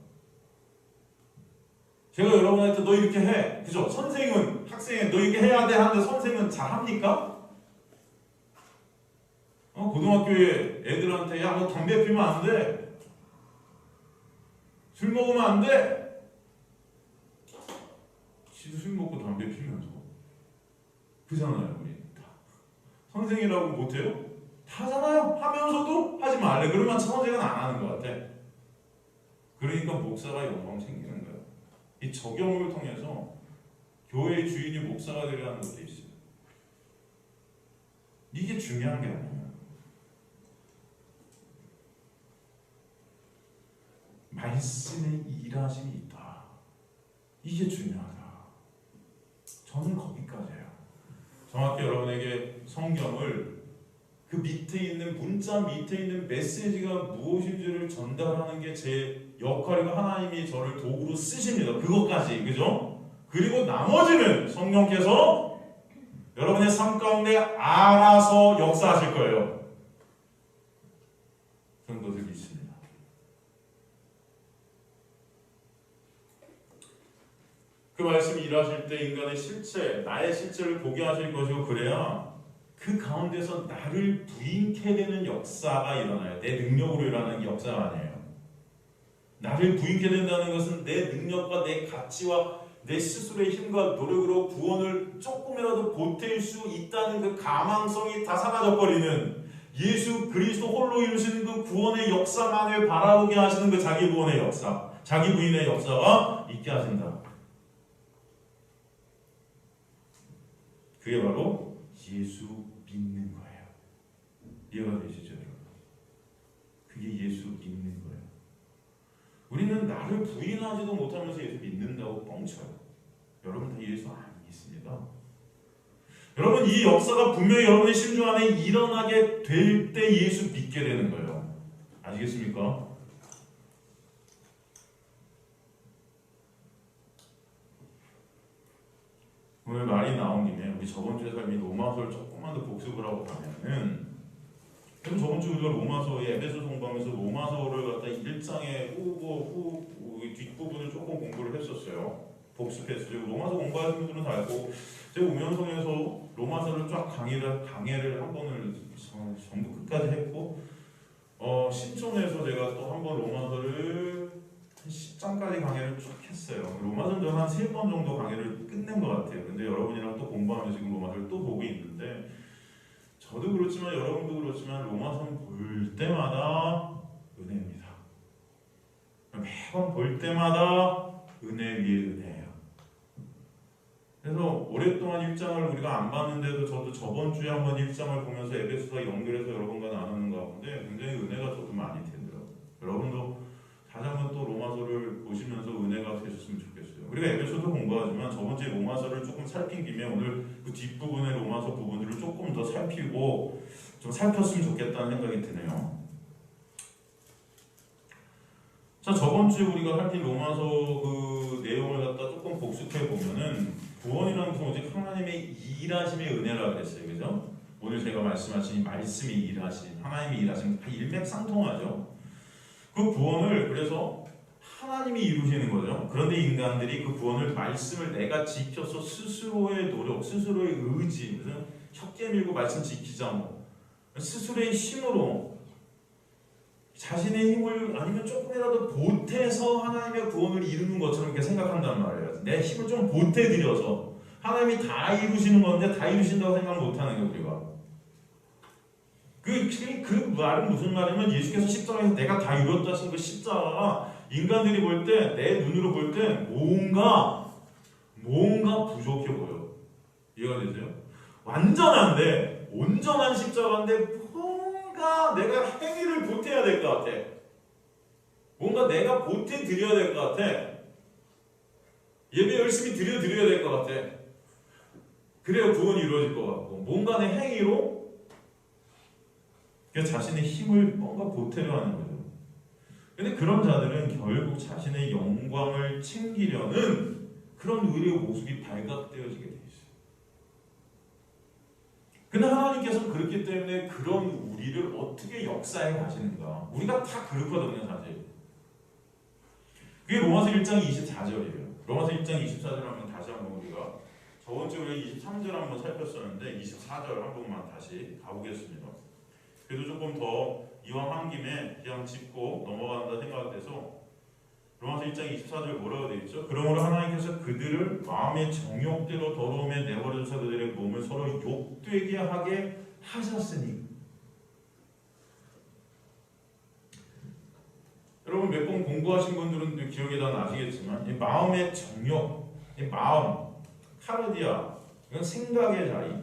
제가 여러분한테 너 이렇게 해. 그죠? 선생은 학생이 너 이렇게 해야 돼 하는데 선생은 잘합니까? 고등학교에 애들한테 야 너 담배 피면 안 돼. 술 먹으면 안 돼. 지도 술 먹고 담배 피면서 그잖아요. 우리 다. 선생이라고 못해요? 하잖아요. 하면서도 하지 말래. 그러면 선생은 안 하는 것 같아. 그러니까 목사가 영광 챙기는 거예요. 이 적용을 통해서 교회의 주인이 목사가 되려는 것도 있어요. 이게 중요한 게 아니에요. 말씀에 일하심이 있다. 이게 중요하다. 저는 거기까지예요. 정확히 여러분에게 성경을 그 밑에 있는 문자 밑에 있는 메시지가 무엇인지를 전달하는 게 제 역할이고 하나님이 저를 도구로 쓰십니다. 그것까지. 그죠? 그리고 나머지는 성령께서 여러분의 삶 가운데 알아서 역사하실 거예요. 것을 믿습니다. 그 말씀이 일하실 때 인간의 실체, 나의 실체를 보게 하실 것이고 그래야 그 가운데서 나를 부인케 되는 역사가 일어나요. 내 능력으로 일어나는 역사가 아니에요. 나를 부인케 된다는 것은 내 능력과 내 가치와 내 스스로의 힘과 노력으로 구원을 조금이라도 보탤 수 있다는 그 가망성이 다 사라져버리는 예수 그리스도 홀로 이루시는 그 구원의 역사만을 바라보게 하시는 그 자기 구원의 역사, 자기 부인의 역사가 있게 하신다. 그게 바로 예수 믿는 거예요. 이해가 되시죠, 여러분? 그게 예수 믿는 거예요. 우리는 나를 부인하지도 못하면서 예수 믿는다고 뻥쳐요. 여러분 다 예수 안 믿습니다. 여러분 이 역사가 분명히 여러분의 심중 안에 일어나게 될 때 예수 믿게 되는 거예요. 아시겠습니까? 오늘 말이 나온 김에 우리 저번 주에 삶이 로마서를 조금만 더 복습을 하고 가면은 그럼 저번 주 우리가 로마서의 에베소 공부하면서 로마서를 갖다 1장의 뒷부분을 조금 공부를 했었어요. 복습했어요. 로마서 공부하신 분들은 다 알고 제가 우명성에서 로마서를 쫙 강해를 한 번을 전부 끝까지 했고 신촌에서 제가 또 한 번 로마서를 10장까지 강의를 쭉 했어요. 로마서는 저는 한 3번 정도 강의를 끝낸 것 같아요. 근데 여러분이랑 또 공부하면서 지금 로마서를 또 보고 있는데 저도 그렇지만 여러분도 그렇지만 로마서는 볼 때마다 은혜입니다. 매번 볼 때마다 은혜 위에 은혜예요. 그래서 오랫동안 1장을 우리가 안 봤는데도 저도 저번 주에 한번 1장을 보면서 에베소서 연결해서 여러분과 나누는 가운데 굉장히 은혜가 저도 많이 되더라고요. 여러분도 다시 한번 또 로마서를 보시면서 은혜가 되셨으면 좋겠어요. 우리가 에베소도 공부하지만 저번 주에 로마서를 조금 살핀 김에 오늘 그 뒷부분의 로마서 부분들을 조금 더 살피고 좀 살폈으면 좋겠다는 생각이 드네요. 자, 저번 주에 우리가 살핀 로마서 그 내용을 갖다 조금 복습해 보면은 구원이라는 것은 오직 하나님의 일하심의 은혜라 그랬어요. 그죠? 오늘 제가 말씀하신 이 말씀이 일하심, 하나님이 일하심 다 일맥상통하죠. 그 구원을 그래서 하나님이 이루시는 거죠. 그런데 인간들이 그 구원을 말씀을 내가 지켜서 스스로의 노력, 스스로의 의지, 무슨 혀깨 밀고 말씀 지키자 뭐 스스로의 힘으로 자신의 힘을 아니면 조금이라도 보태서 하나님의 구원을 이루는 것처럼 이렇게 생각한단 말이에요. 내 힘을 좀 보태드려서 하나님이 다 이루시는 건데 다 이루신다고 생각 못하는 게 우리가. 그 말은 무슨 말이냐면 예수께서 십자가에서 내가 다 이뤘다 하신 그 십자가가 인간들이 볼 때, 내 눈으로 볼 때 뭔가 부족해 보여. 이해가 되세요? 완전한데, 온전한 십자가인데 뭔가 내가 행위를 보태야 될 것 같아. 뭔가 내가 보태드려야 될 것 같아. 예배 열심히 드려야 될 것 같아. 그래야 구원이 이루어질 것 같고 뭔가 내 행위로 자신의 힘을 뭔가 보태려 하는 거죠. 근데 그런 자들은 결국 자신의 영광을 챙기려는 그런 의리의 모습이 발각되어지게 돼 있어요. 근데 하나님께서는 그렇기 때문에 그런 우리를 어떻게 역사해 가시는가? 우리가 다 그렇거든요, 사실. 그게 로마서 1장 24절이에요. 로마서 1장 24절 한번 다시 한번 우리가 저번 주에 우리가 23절 한번 살폈었는데 24절 한 번만 다시 가보겠습니다. 그래도 조금 더 이왕 한 김에 그냥 짚고 넘어간다 생각돼서 로마서 1장 24절 뭐라고 되어 있죠? 그러므로 하나님께서 그들을 마음의 정욕대로 더러움에 내버려서 그들의 몸을 서로 욕되게 하게 하셨으니. 여러분 몇 번 공부하신 분들은 기억이 다 나시겠지만 이 마음의 정욕, 이 마음, 카르디아, 이건 생각의 자리,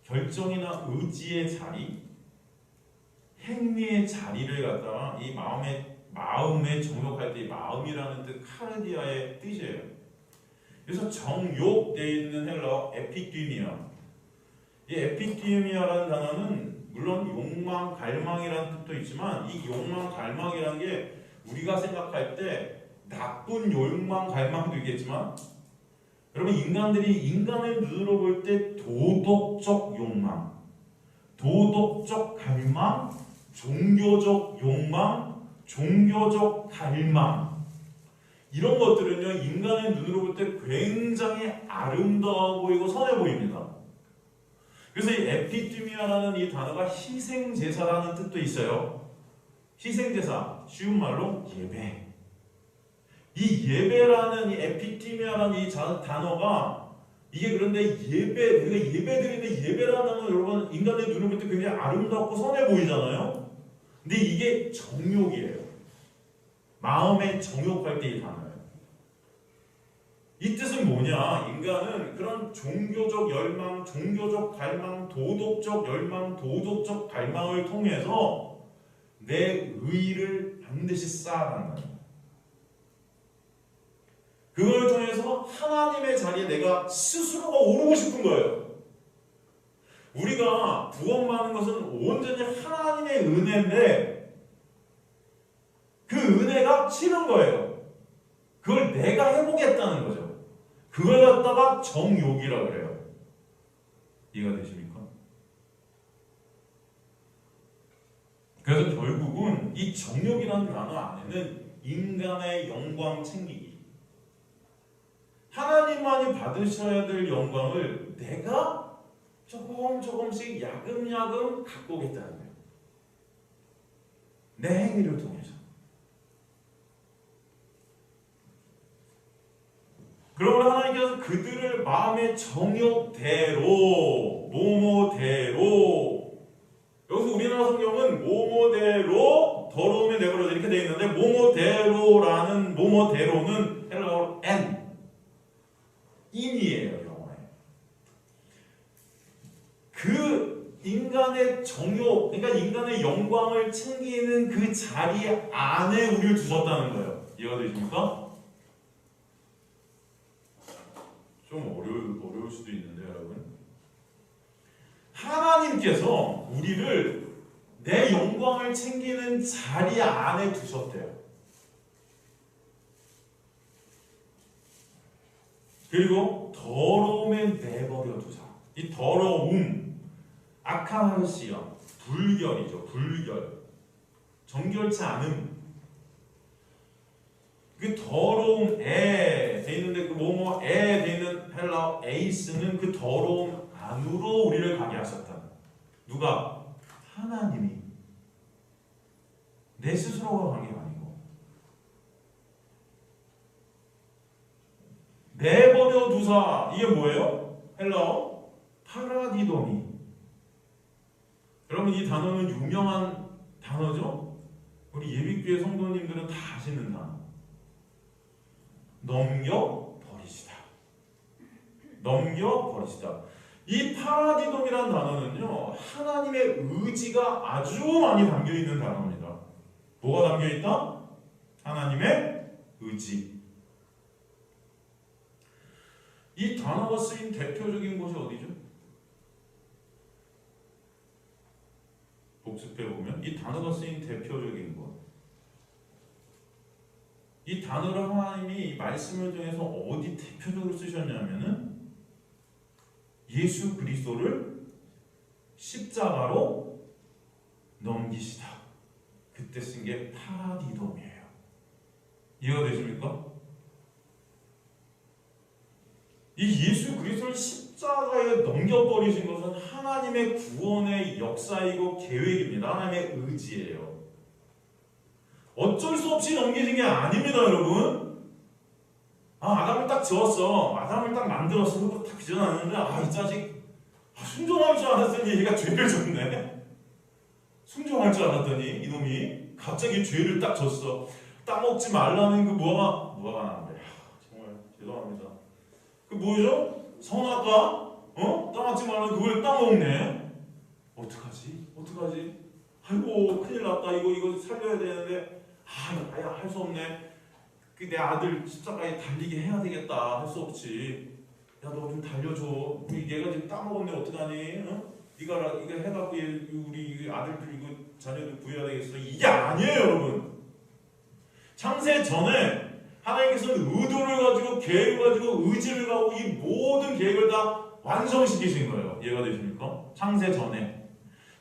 결정이나 의지의 자리, 행위의 자리를 갖다가 이 마음에 정욕할 때 이 마음이라는 뜻 카르디아의 뜻이에요. 그래서 정욕되어 있는 헬라어 에피디미아. 이 에피디미아라는 단어는 물론 욕망, 갈망이라는 뜻도 있지만 이 욕망, 갈망이라는 게 우리가 생각할 때 나쁜 욕망, 갈망도 있겠지만 여러분 인간들이 인간의 눈으로 볼 때 도덕적 욕망, 도덕적 갈망, 종교적 욕망, 종교적 갈망 이런 것들은요 인간의 눈으로 볼 때 굉장히 아름다워 보이고 선해 보입니다. 그래서 이 에피티미아라는 이 단어가 희생제사라는 뜻도 있어요. 희생제사, 쉬운 말로 예배. 이 예배라는 이 에피티미아라는 이 단어가 이게 그런데 예배, 우리가 예배드리는데 예배라는 건 여러분 인간의 눈을 볼 때 굉장히 아름답고 선해 보이잖아요. 근데 이게 정욕이에요. 마음에 정욕할 때 이 단어예요. 이 뜻은 뭐냐? 인간은 그런 종교적 열망, 종교적 갈망, 도덕적 열망, 도덕적 갈망을 통해서 내 의의를 반드시 쌓아간다. 그걸 통해서 하나님의 자리에 내가 스스로가 오르고 싶은 거예요. 우리가 구원받는 것은 온전히 하나님의 은혜인데 그 은혜가 싫은 거예요. 그걸 내가 해보겠다는 거죠. 그걸 갖다가 정욕이라고 그래요. 이해가 되십니까? 그래서 결국은 이 정욕이라는 단어 안에는 인간의 영광 챙기기, 하나님만이 받으셔야 될 영광을 내가 조금씩 야금야금 갖고 오겠다는 거예요. 내 행위를 통해서. 그러면 하나님께서 그들을 마음의 정욕대로, 모모대로, 여기서 우리나라 성경은 모모대로 더러움에 내버려 이렇게 되어 있는데 모모대로라는 모모대로는 헬라어로 인이에요. 영어에. 그 인간의 정욕, 그러니까 인간의 영광을 챙기는 그 자리 안에 우리를 두셨다는 거예요. 이해가 되십니까? 좀 어려울 수도 있는데 여러분, 하나님께서 우리를 내 영광을 챙기는 자리 안에 두셨대요. 그리고 더러움에 내버려 두자. 이 더러움, 아카하르시아, 불결이죠. 불결, 정결치 않음. 그 더러움에 돼 있는데 그 뭐뭐에 돼 있는 헬라어 에이스는 그 더러움 안으로 우리를 가게 하셨다. 누가? 하나님이. 내 스스로가 간 게 아니고. 내버려 두사. 이게 뭐예요? 헬라어 파라디도미. 여러분 이 단어는 유명한 단어죠? 우리 예비교회 성도님들은 다 아시는 단어. 넘겨버리시다. 넘겨버리시다. 이 파라디돔이라는 단어는요, 하나님의 의지가 아주 많이 담겨있는 단어입니다. 뭐가 담겨있다? 하나님의 의지. 이 단어가 쓰인 대표적인 곳이 어디죠? 복습해보면 이 단어가 쓰인 대표적인 곳, 이 단어를 하나님이 말씀을 통해서 어디 대표적으로 쓰셨냐면은 예수 그리스도를 십자가로 넘기시다. 그때 쓴 게 파라디돔이에요. 이해가 되십니까? 이 예수 그리스도를 십자가에 넘겨버리신 것은 하나님의 구원의 역사이고 계획입니다. 하나님의 의지예요. 어쩔 수 없이 넘기신 게 아닙니다, 여러분. 아담을 딱 지었어. 아담을 딱 만들었어. 그리고 딱 빚어놨는데, 이 자식, 순종할 줄 알았더니 얘가 죄를 졌네. 순종할 줄 알았더니 이놈이 갑자기 죄를 딱 졌어. 따먹지 말라는 그 무화과 나는데, 정말 죄송합니다. 그 뭐죠? 선악과, 따먹지 말라는 그걸 따먹네. 어떡하지? 아이고, 큰일 났다. 이거 살려야 되는데, 할 수 없네. 내 아들 십자가에 달리게 해야 되겠다. 할 수 없지. 야, 너 좀 달려줘. 얘가 지금 따먹었네. 어떡하니? 네가 이거 해갖고 우리 아들들 이거 자녀들 구해야 되겠어. 이게 아니에요, 여러분. 창세 전에 하나님께서는 의도를 가지고 계획을 가지고 의지를 가지고 이 모든 계획을 다 완성시키신 거예요. 이해가 되십니까? 창세 전에.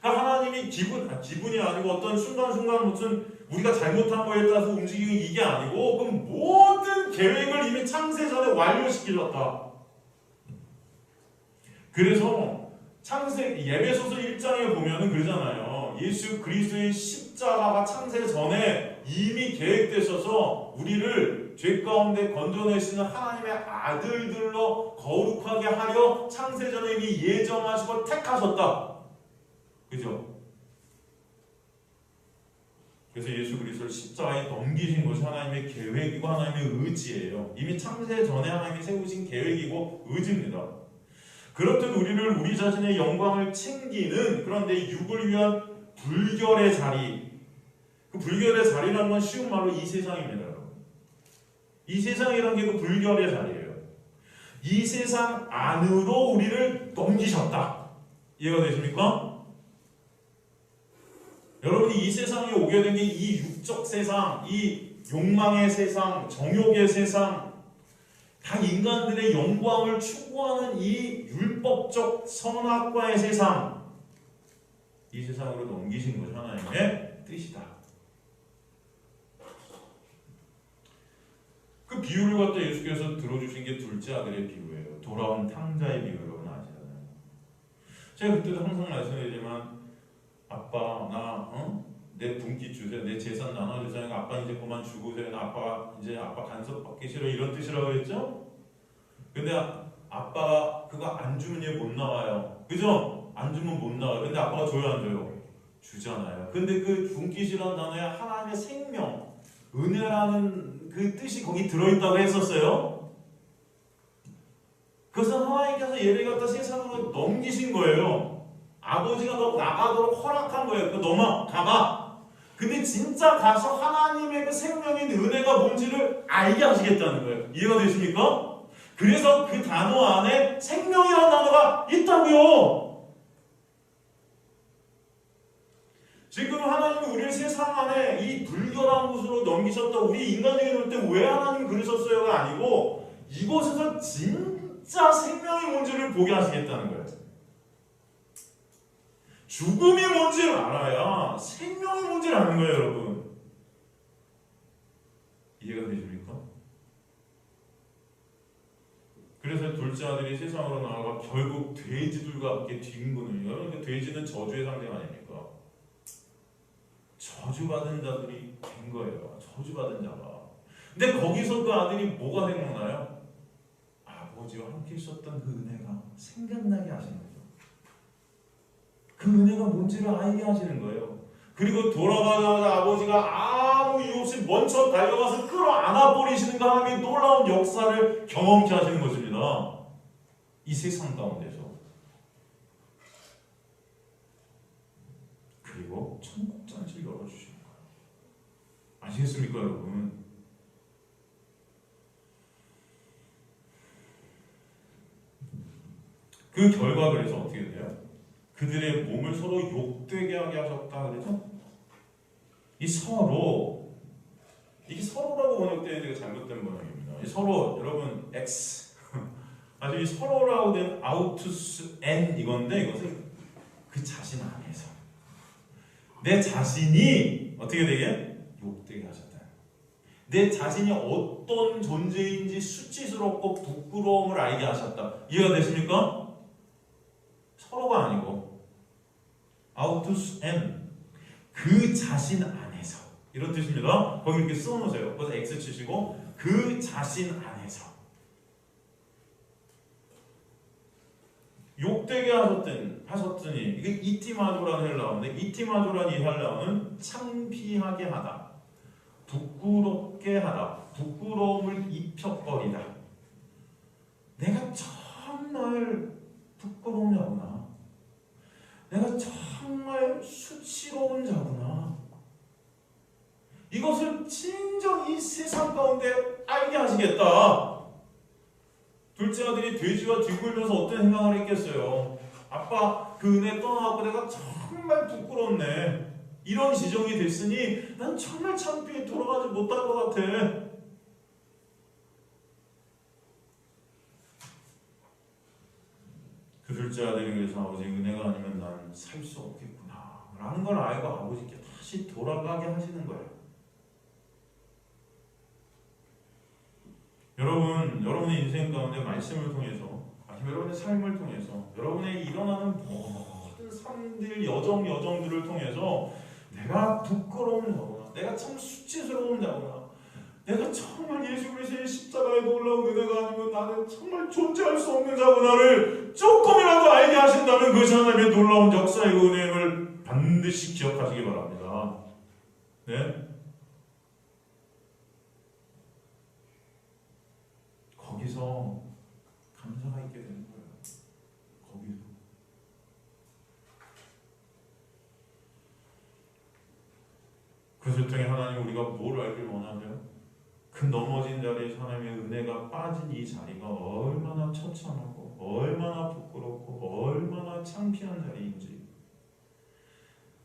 그러니까 하나님이 기분이 아니고 어떤 순간순간 무슨 우리가 잘못한 거에 따라서 움직이는 이게 아니고 그 모든 계획을 이미 창세 전에 완료시키셨다. 그래서 창세 예배소서 1장에 보면은 그러잖아요. 예수 그리스도의 십자가가 창세 전에 이미 계획되셔서 우리를 죄 가운데 건져내시는 하나님의 아들들로 거룩하게 하려 창세 전에 이미 예정하시고 택하셨다. 그죠? 그래서 예수 그리스도를 십자가에 넘기신 것이 하나님의 계획이고 하나님의 의지예요. 이미 창세 전에 하나님이 세우신 계획이고 의지입니다. 그렇듯 우리를 우리 자신의 영광을 챙기는 그런데 육을 위한 불결의 자리, 그 불결의 자리라는 건 쉬운 말로 이 세상입니다. 이 세상이라는 게 그 불결의 자리예요. 이 세상 안으로 우리를 넘기셨다. 이해가 되십니까? 여러분이 이 세상에 오게 된 게 이 육적 세상, 이 욕망의 세상, 정욕의 세상, 다 인간들의 영광을 추구하는 이 율법적 선악과의 세상, 이 세상으로 넘기신 것이 하나님의 뜻이다. 그 비유를 갖다 예수께서 들어주신 게 둘째 아들의 비유예요. 돌아온 탕자의 비유, 여러분 아시잖아요. 제가 그때도 항상 말씀드리지만 아빠 내 분깃 주세요. 내 재산 나눠주세요. 아빠 이제 그만 죽으세요. 아빠 간섭 받기 싫어. 이런 뜻이라고 했죠? 근데 아빠가 그거 안 주면 얘 못 나와요. 그죠? 안 주면 못 나와요. 근데 아빠가 줘요 안 줘요? 주잖아요. 근데 그 분깃이라는 단어에 하나님의 생명, 은혜라는 그 뜻이 거기 들어있다고 했었어요. 그래서 하나님께서 얘를 갖다 세상으로 넘기신 거예요. 아버지가 너 나가도록 허락한 거예요. 그 가봐. 근데 진짜 가서 하나님의 그 생명인 은혜가 뭔지를 알게 하시겠다는 거예요. 이해가 되십니까? 그래서 그 단어 안에 생명이라는 단어가 있다고요. 지금 하나님이 우리를 세상 안에 이 불결한 곳으로 넘기셨다. 우리 인간적인 올 때 왜 하나님 그러셨어요가 아니고 이곳에서 진짜 생명이 뭔지를 보게 하시겠다는 거예요. 죽음이 뭔지를 알아야 생명이 뭔지를 아는 거예요, 여러분. 이해가 되십니까? 그래서 둘째 아들이 세상으로 나아가 결국 돼지들과 함께 뒹구는, 여러분, 돼지는 저주의 상징 아닙니까? 저주받은 자들이 된 거예요. 저주받은 자가. 근데 거기서 그 아들이 뭐가 생각나요? 아버지와 함께 있었던 그 은혜가 생각나게 하시는 거예요. 그 은혜가 뭔지를 알게 하시는 거예요. 그리고 돌아가자마자 아버지가 아무 이유 없이 먼저 달려가서 끌어안아 버리시는 그 하나님의 놀라운 역사를 경험케 하시는 것입니다. 이 세상 가운데서. 그리고 천국 잔치를 열어주시는 거예요. 아시겠습니까, 여러분? 그 결과 그래서 어떻게 돼요? 그들의 몸을 서로 욕되게 하게 하셨다 그랬죠? 이게 서로라고 번역되는 게 잘못된 번역입니다. 이 서로, 여러분, X 아주 이 서로라고 된 아우투스 N 이건데 이것은 그 자신 안에서 내 자신이 어떻게 되게? 욕되게 하셨다. 내 자신이 어떤 존재인지 수치스럽고 부끄러움을 알게 하셨다. 이해가 되십니까? 서로가 아니고 아우투스 N, 그 자신 안에서, 이런 뜻입니다. 거기 이렇게 써놓으세요. 그래서 X 치시고 그 자신 안에서 욕되게 하셨더니 이게 이티마조라는 헬라어인데, 이티마조라는 이 헬라어는 창피하게 하다, 부끄럽게 하다, 부끄러움을 입혀버리다. 내가 정말 부끄러운 자구나, 내가 정말 수치로운 자구나, 이것을 진정 이 세상 가운데 알게 하시겠다. 둘째 아들이 돼지와 뒹굴면서 어떤 생각을 했겠어요? 아빠 그 은혜 떠나갖고 내가 정말 부끄럽네, 이런 지정이 됐으니 난 정말 창피해 돌아가지 못할 것 같아. 그 둘째 아들이 그래서 아버지 은혜가 아니면 난 살 수 없겠구나. 라는 걸 알고 아버지께 다시 돌아가게 하시는 거예요. 여러분의 인생 가운데 말씀을 통해서, 여러분의 삶을 통해서, 여러분의 일어나는 모든 삶들, 여정들을 통해서 내가 부끄러운 자구나, 내가 참 수치스러운 자구나, 내가 정말 예수 그리스도의 십자가에 놀라운 은혜가 아니면 나는 정말 존재할 수 없는 자구나를 조금이라도 알게 하신다면 그것이 하나님의 놀라운 역사의 은혜를 반드시 기억하시기 바랍니다. 네? 거기서 감사가 있게 되는 거예요. 거기서. 그것을 통해 하나님 우리가 뭘 알길 원하세요? 그 넘어진 자리에 하나님의 은혜가 빠진 이 자리가 얼마나 처참하고 얼마나 부끄럽고 얼마나 창피한 자리인지,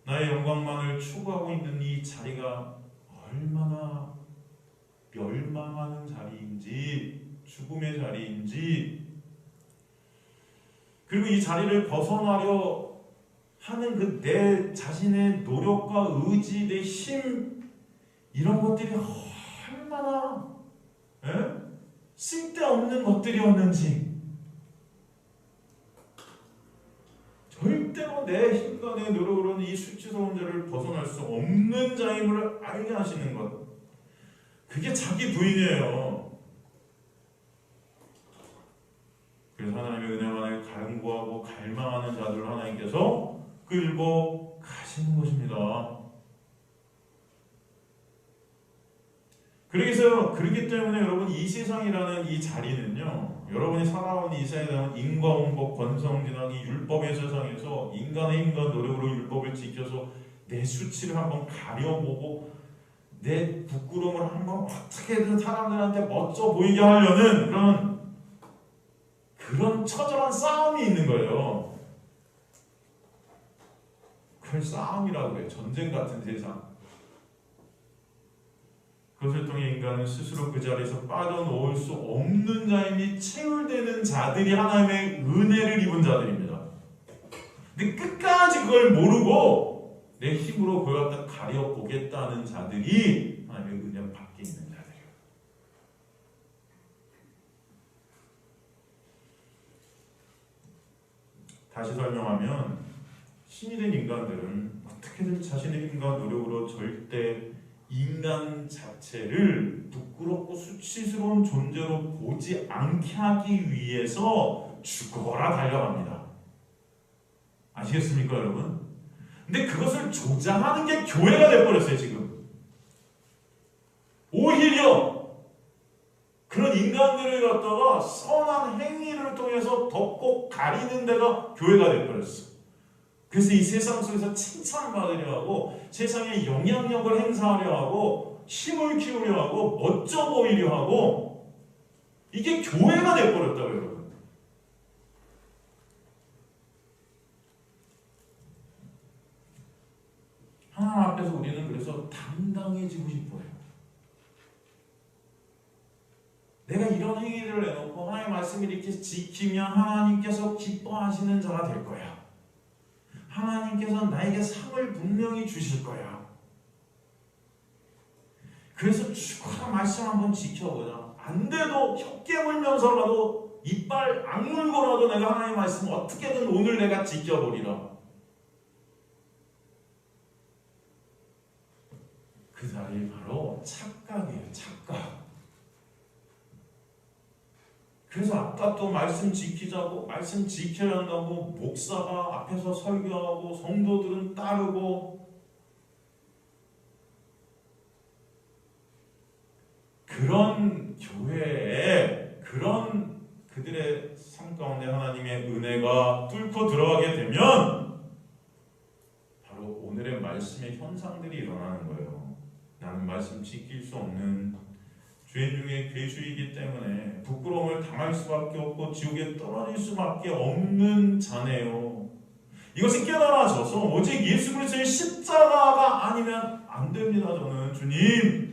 나의 영광만을 추구하고 있는 이 자리가 얼마나 멸망하는 자리인지, 죽음의 자리인지, 그리고 이 자리를 벗어나려 하는 그 내 자신의 노력과 의지, 내 힘, 이런 것들이 얼마나 쓸데없는 것들이었는지, 절대로 내 힘과 내 노력으로는 이 수치스러운 자를 벗어날 수 없는 자임을 알게 하시는 것, 그게 자기 부인이에요. 그래서 하나님의 은혜만을 간구하고 갈망하는 자들을 하나님께서 끌고 가시는 것입니다. 그렇기 때문에 여러분, 이 세상이라는 이 자리는요, 여러분이 살아온 이 세상은 인과응복, 권성진학, 이 율법의 세상에서 인간의 힘과 노력으로 율법을 지켜서 내 수치를 한번 가려보고 내 부끄러움을 한번 어떻게든 사람들한테 멋져 보이게 하려는 그런 처절한 싸움이 있는 거예요. 그걸 싸움이라고 해요. 전쟁 같은 세상. 그것을 통해 인간은 스스로 그 자리에서 빠져나올 수 없는 자임이 체울되는 자들이 하나님의 은혜를 입은 자들입니다. 근데 끝까지 그걸 모르고 내 힘으로 그걸 갖다 가려보겠다는 자들이 하나님의 은혜 밖에 있는 자들이에요. 다시 설명하면, 신이 된 인간들은 어떻게든 자신의 힘과 노력으로 절대 인간 자체를 부끄럽고 수치스러운 존재로 보지 않게 하기 위해서 죽어라 달려갑니다. 아시겠습니까, 여러분? 근데 그것을 조장하는 게 교회가 돼버렸어요, 지금. 오히려 그런 인간들을 갖다가 선한 행위를 통해서 덮고 가리는 데가 교회가 돼버렸어. 그래서 이 세상 속에서 칭찬받으려 하고, 세상에 영향력을 행사하려 하고, 힘을 키우려 하고, 멋져 보이려 하고, 이게 교회가 돼버렸다고요, 여러분. 하나님 앞에서 우리는 그래서 당당해지고 싶어요. 내가 이런 행위를 내놓고 하나님의 말씀을 이렇게 지키면 하나님께서 기뻐하시는 자가 될 거야. 하나님께서 나에게 상을 분명히 주실 거야. 그래서 죽어라 말씀 한번 지켜보자. 안 돼도 혀 깨물면서라도 이빨 악물고라도 내가 하나님의 말씀 어떻게든 오늘 내가 지켜보리라. 그 자리에 바로 착각이에요. 착각. 그래서 아까 또 말씀 지키자고, 말씀 지켜야 한다고 목사가 앞에서 설교하고 성도들은 따르고, 그런 교회에 그런 그들의 삶 가운데 하나님의 은혜가 뚫고 들어가게 되면 바로 오늘의 말씀의 현상들이 일어나는 거예요. 나는 말씀 지킬 수 없는 죄 중에 괴수이기 때문에 부끄러움을 당할 수밖에 없고 지옥에 떨어질 수밖에 없는 자네요. 이것을 깨달아져서 오직 예수 그리스도의 십자가가 아니면 안 됩니다. 저는 주님,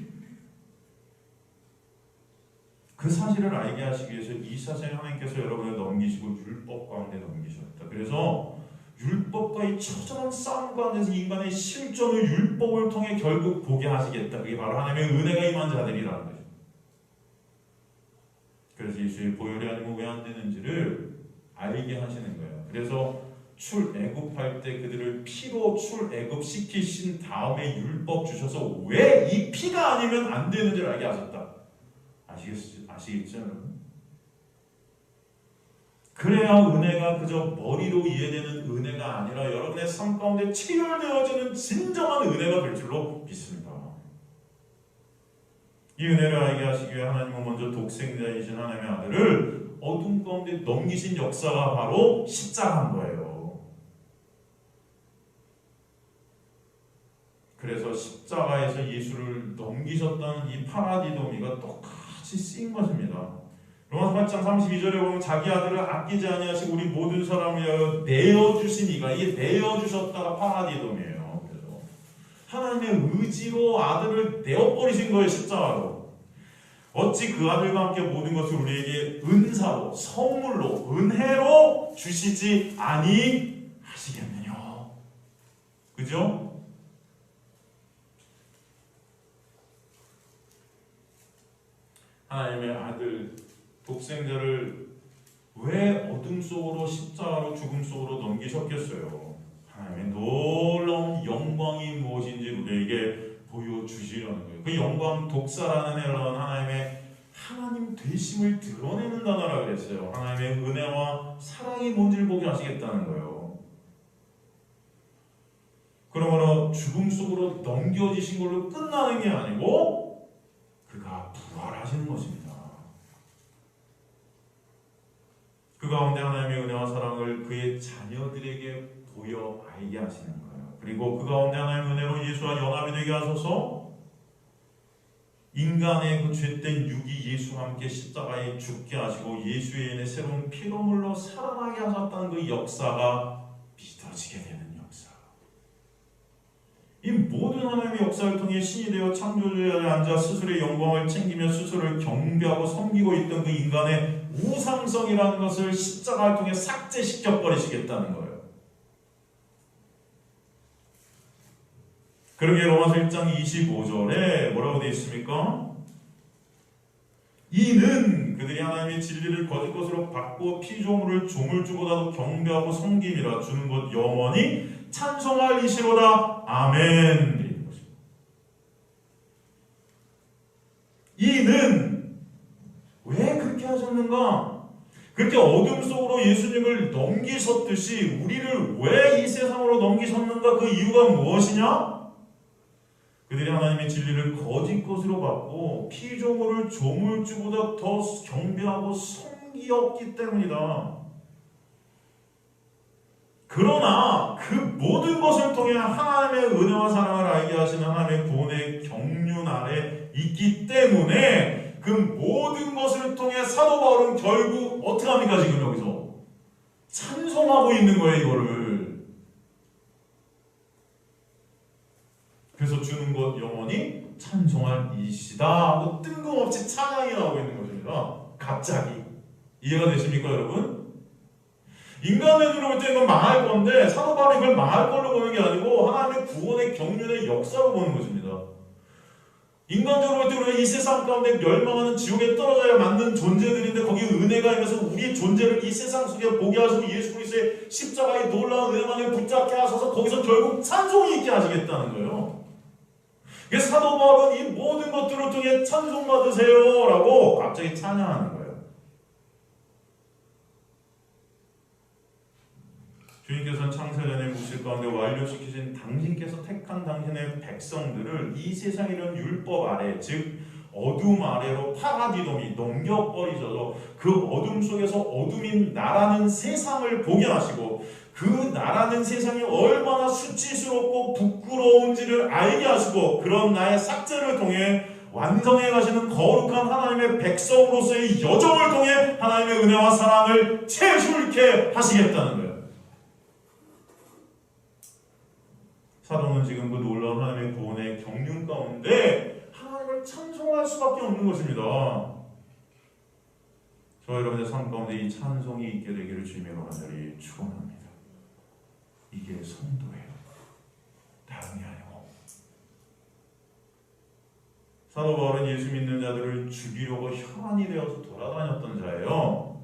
그 사실을 알게 하시기 위해서 이 사실을 하나님께서 여러분을 넘기시고 율법 가운데 넘기셨다. 그래서 율법과의 처절한 싸움 가운데서 인간의 실존을 율법을 통해 결국 보게 하시겠다. 그게 바로 하나님의 은혜가 임한 자들이라는 거죠. 그래서 예수의 보혈이 아니면 왜 안 되는지를 알게 하시는 거예요. 그래서 출애굽할 때 그들을 피로 출애굽시키신 다음에 율법 주셔서 왜 이 피가 아니면 안 되는지를 알게 하셨다. 아시겠죠 여러분? 그래야 은혜가 그저 머리로 이해되는 은혜가 아니라 여러분의 삶 가운데 체결되어지는 진정한 은혜가 될 줄로 믿습니다. 이 은혜를 알게 하시기 위해 하나님은 먼저 독생자이신 하나님의 아들을 어둠 가운데 넘기신 역사가 바로 십자가인 거예요. 그래서 십자가에서 예수를 넘기셨다는 이 파라디도미가 똑같이 쓰인 것입니다. 로마서 8장 32절에 보면 자기 아들을 아끼지 아니하시고 우리 모든 사람을 위하여 내어주시니가, 이게 내어주셨다가 파라디돔이에요. 그래서 하나님의 의지로 아들을 내어버리신 거예요. 십자가로. 어찌 그 아들과 함께 모든 것을 우리에게 은사로, 선물로, 은혜로 주시지 아니하시겠느냐. 그죠? 하나님의 아들 독생자를 왜 어둠 속으로 십자가로 죽음 속으로 넘기셨겠어요? 하나님의 놀라운 영광이 무엇인지 우리에게 보여주시려는 거예요. 그 영광, 독사라는 헬라어는 하나님 되심을 드러내는 단어라 그랬어요. 하나님의 은혜와 사랑이 뭔지를 보게 하시겠다는 거예요. 그러므로 죽음 속으로 넘겨지신 걸로 끝나는 게 아니고 그가 부활하시는 것입니다. 그 가운데 하나님의 은혜와 사랑을 그의 자녀들에게 보여 알게 하시는 거예요. 그리고 그 가운데 하나님의 은혜로 예수와 연합이 되게 하소서, 인간의 그 죄된 육이 예수와 함께 십자가에 죽게 하시고 예수의 인해 새로운 피조물로 살아나게 하셨다는 그 역사가 믿어지게 되는 역사. 이 모든 하나님의 역사를 통해 신이 되어 창조주의 자리에 앉아 스스로의 영광을 챙기며 스스로를 경배하고 섬기고 있던 그 인간의 우상성이라는 것을 십자가를 통해 삭제시켜 버리시겠다는 거예요. 그러게 로마서 1장 25절에 뭐라고 되어 있습니까? 이는 그들이 하나님의 진리를 거짓 것으로 바꾸어 피조물을 종을 주고다도 경배하고 섬김이라 주는 것 영원히 찬송할 이시로다. 아멘. 이는 왜 그렇게 하셨는가? 그렇게 어둠 속으로 예수님을 넘기셨듯이 우리를 왜 이 세상으로 넘기셨는가? 그 이유가 무엇이냐? 그들이 하나님의 진리를 거짓 것으로 받고 피조물을 조물주보다 더 경배하고 섬기었기 때문이다. 그러나 그 모든 것을 통해 하나님의 은혜와 사랑을 알게 하시는 하나님의 구원의 경륜 아래 있기 때문에 그 모든 것을 통해 사도 바울은 결국 어떻게 합니까? 지금 여기서 찬송하고 있는 거예요. 이거를. 그래서 주는 것 영원히 찬송할 이시다 하고 뜬금없이 찬양이 나오고 있는 것입니다. 갑자기. 이해가 되십니까 여러분? 인간의 눈으로 볼 때 이건 망할 건데 사도 바울이 이걸 망할 걸로 보는 게 아니고 하나님의 구원의 경륜의 역사로 보는 것입니다. 인간적으로 볼 때 우리가 이 세상 가운데 멸망하는 지옥에 떨어져야 맞는 존재들인데 거기에 은혜가 임해서 우리의 존재를 이 세상 속에 보게 하시고 예수 그리스도의 십자가의 놀라운 은혜만을 붙잡게 하셔서 거기서 결국 찬송이 있게 하시겠다는 거예요. 그래서 사도 바울은 이 모든 것들을 통해 찬송 받으세요 라고 갑자기 찬양하는 거예요. 주님께서는 창세전에 묵실 가운데 완료시키신 당신께서 택한 당신의 백성들을 이 세상 이런 율법 아래, 즉 어둠 아래로 파라디돔이 넘겨버리셔서 그 어둠 속에서 어둠인 나라는 세상을 보게 하시고 그 나라는 세상이 얼마나 수치스럽고 부끄러운지를 알게 하시고 그런 나의 삭제를 통해 완성해 가시는 거룩한 하나님의 백성으로서의 여정을 통해 하나님의 은혜와 사랑을 채울게 하시겠다는 거예요. 사도는 지금 그 놀라운 하나님의 구원의 경륜 가운데 하나님을 찬송할 수밖에 없는 것입니다. 저와 여러분의 삶 가운데 이 찬송이 있게 되기를 주님의 간절히 축원합니다. 이게 성도예요. 다름이 아니고. 사도 바울은 예수 믿는 자들을 죽이려고 혈안이 되어서 돌아다녔던 자예요.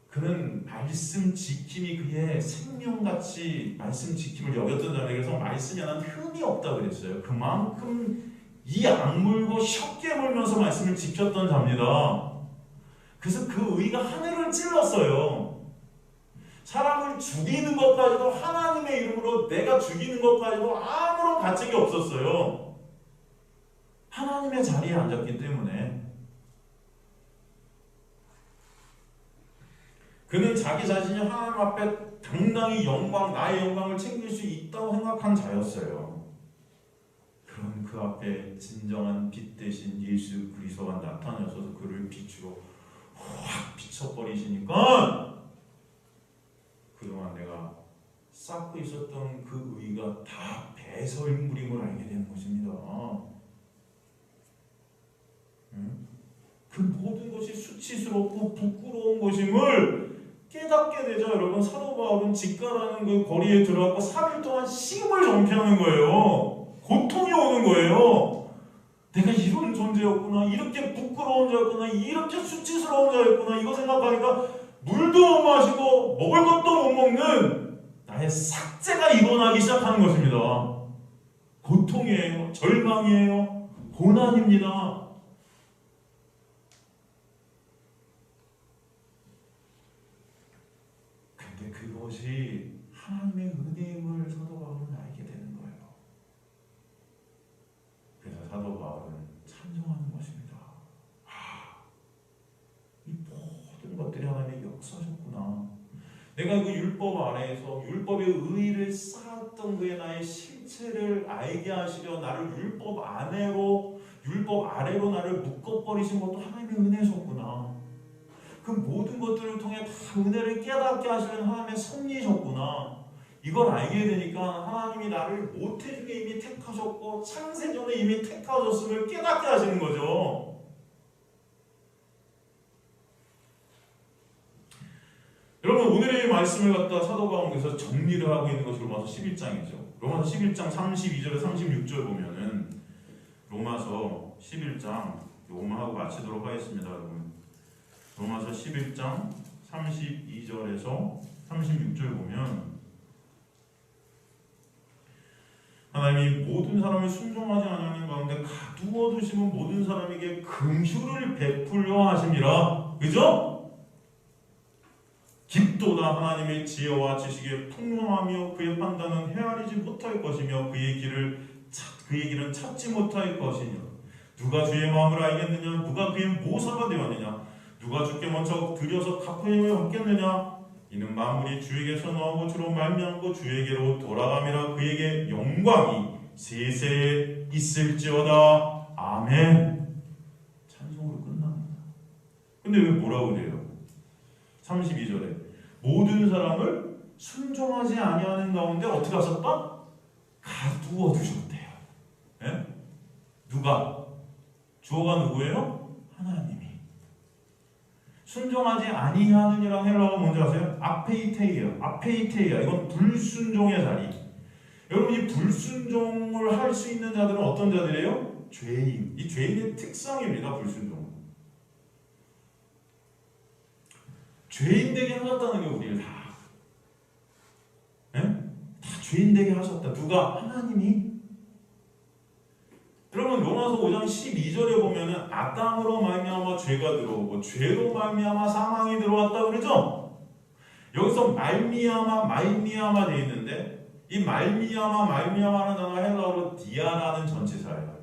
그는 말씀 지킴이 그의 생명같이 말씀 지킴을 여겼던 자예요. 그래서 말씀이 하나는 흠이 없다고 그랬어요. 그만큼 이 악물고 셔게 물면서 말씀을 지켰던 자입니다. 그래서 그 의가 하늘을 찔렀어요. 사람을 죽이는 것까지도 하나님의 이름으로 내가 죽이는 것까지도 아무런 가책이 없었어요. 하나님의 자리에 앉았기 때문에. 그는 자기 자신이 하나님 앞에 당당히 나의 영광을 챙길 수 있다고 생각한 자였어요. 그런 그 앞에 진정한 빛 대신 예수 그리스도가 나타나셔서 그를 빛으로 확 비춰버리시니까 그동안 내가 쌓고 있었던 그 의가 다 배설물임을 알게 되는 것입니다. 그 모든 것이 수치스럽고 부끄러운 것임을 깨닫게 되자 여러분, 사도 바울은 직가라는 그 거리에 들어가고 3일 동안 식음을 정피하는 거예요. 고통이 오는 거예요. 내가 이런 존재였구나, 이렇게 부끄러운 자였구나, 이렇게 수치스러운 자였구나, 이거 생각하니까 물도 못 마시고 먹을 것도 못 먹는 나의 삭제가 일어나기 시작하는 것입니다. 고통이에요. 절망이에요. 고난입니다. 근데 그것이 하나님의 은혜임을 사도 바울은 알게 되는 거예요. 그래서 사도 바울은 찬송하는 것입니다. 이 모든 것들이 하나님의 역사셨구나. 내가 그 율법 아래에서 율법의 의의를 쌓았던 그의 나의 실체를 알게 하시려 나를 율법 아래로 나를 묶어버리신 것도 하나님의 은혜셨구나. 그 모든 것들을 통해 다 은혜를 깨닫게 하시는 하나님의 섭리셨구나. 이걸 알게 되니까 하나님이 나를 모태중에 이미 택하셨고 창세전에 이미 택하셨음을 깨닫게 하시는 거죠. 여러분, 오늘의 말씀을 갖다 사도 바울께서 정리를 하고 있는 것이 로마서 11장이죠. 로마서 11장 32절에 36절 보면은 로마서 11장 요거만 하고 마치도록 하겠습니다, 여러분. 로마서 11장 32절에서 36절 보면 하나님이 모든 사람을 순종하지 않는 가운데 가두어 두시면 모든 사람에게 긍휼을 베풀려 하심이라. 그죠? 깊도다 하나님의 지혜와 지식에 풍성하며 그의 판단은 헤아리지 못할 것이며 그의 길은 찾지 못할 것이냐. 누가 주의 마음을 알겠느냐. 누가 그의 모사가 되었느냐. 누가 주께 먼저 들여서 갚으심을 얻겠느냐. 이는 만물이 주에게서 나오고 주로 말미암고 주에게로 돌아감이라. 그에게 영광이 세세에 있을지어다. 아멘. 찬송으로 끝납니다. 근데 왜 뭐라고 그래요? 32절에 모든 사람을 순종하지 아니하는 가운데 어떻게 하셨다? 가두어 두셨대요. 예? 누가? 주어가 누구예요? 하나님이. 순종하지 아니하느니라는 헬라어가 뭔지 아세요? 아페이테이야. 이건 불순종의 자리. 여러분, 이 불순종을 할 수 있는 자들은 어떤 자들이에요? 죄인. 이 죄인의 특성입니다. 불순종. 죄인 되게 하셨다는 게 우리를 다. 예? 다 죄인 되게 하셨다. 누가? 하나님이. 여러분, 로마서 5장 12절에 보면은 아담으로 말미암아 죄가 들어오고 죄로 말미암아 사망이 들어왔다 그러죠? 여기서 말미암아 되어 있는데 이 말미암아라는 단어가 헬라어로 디아라는 전치사예요.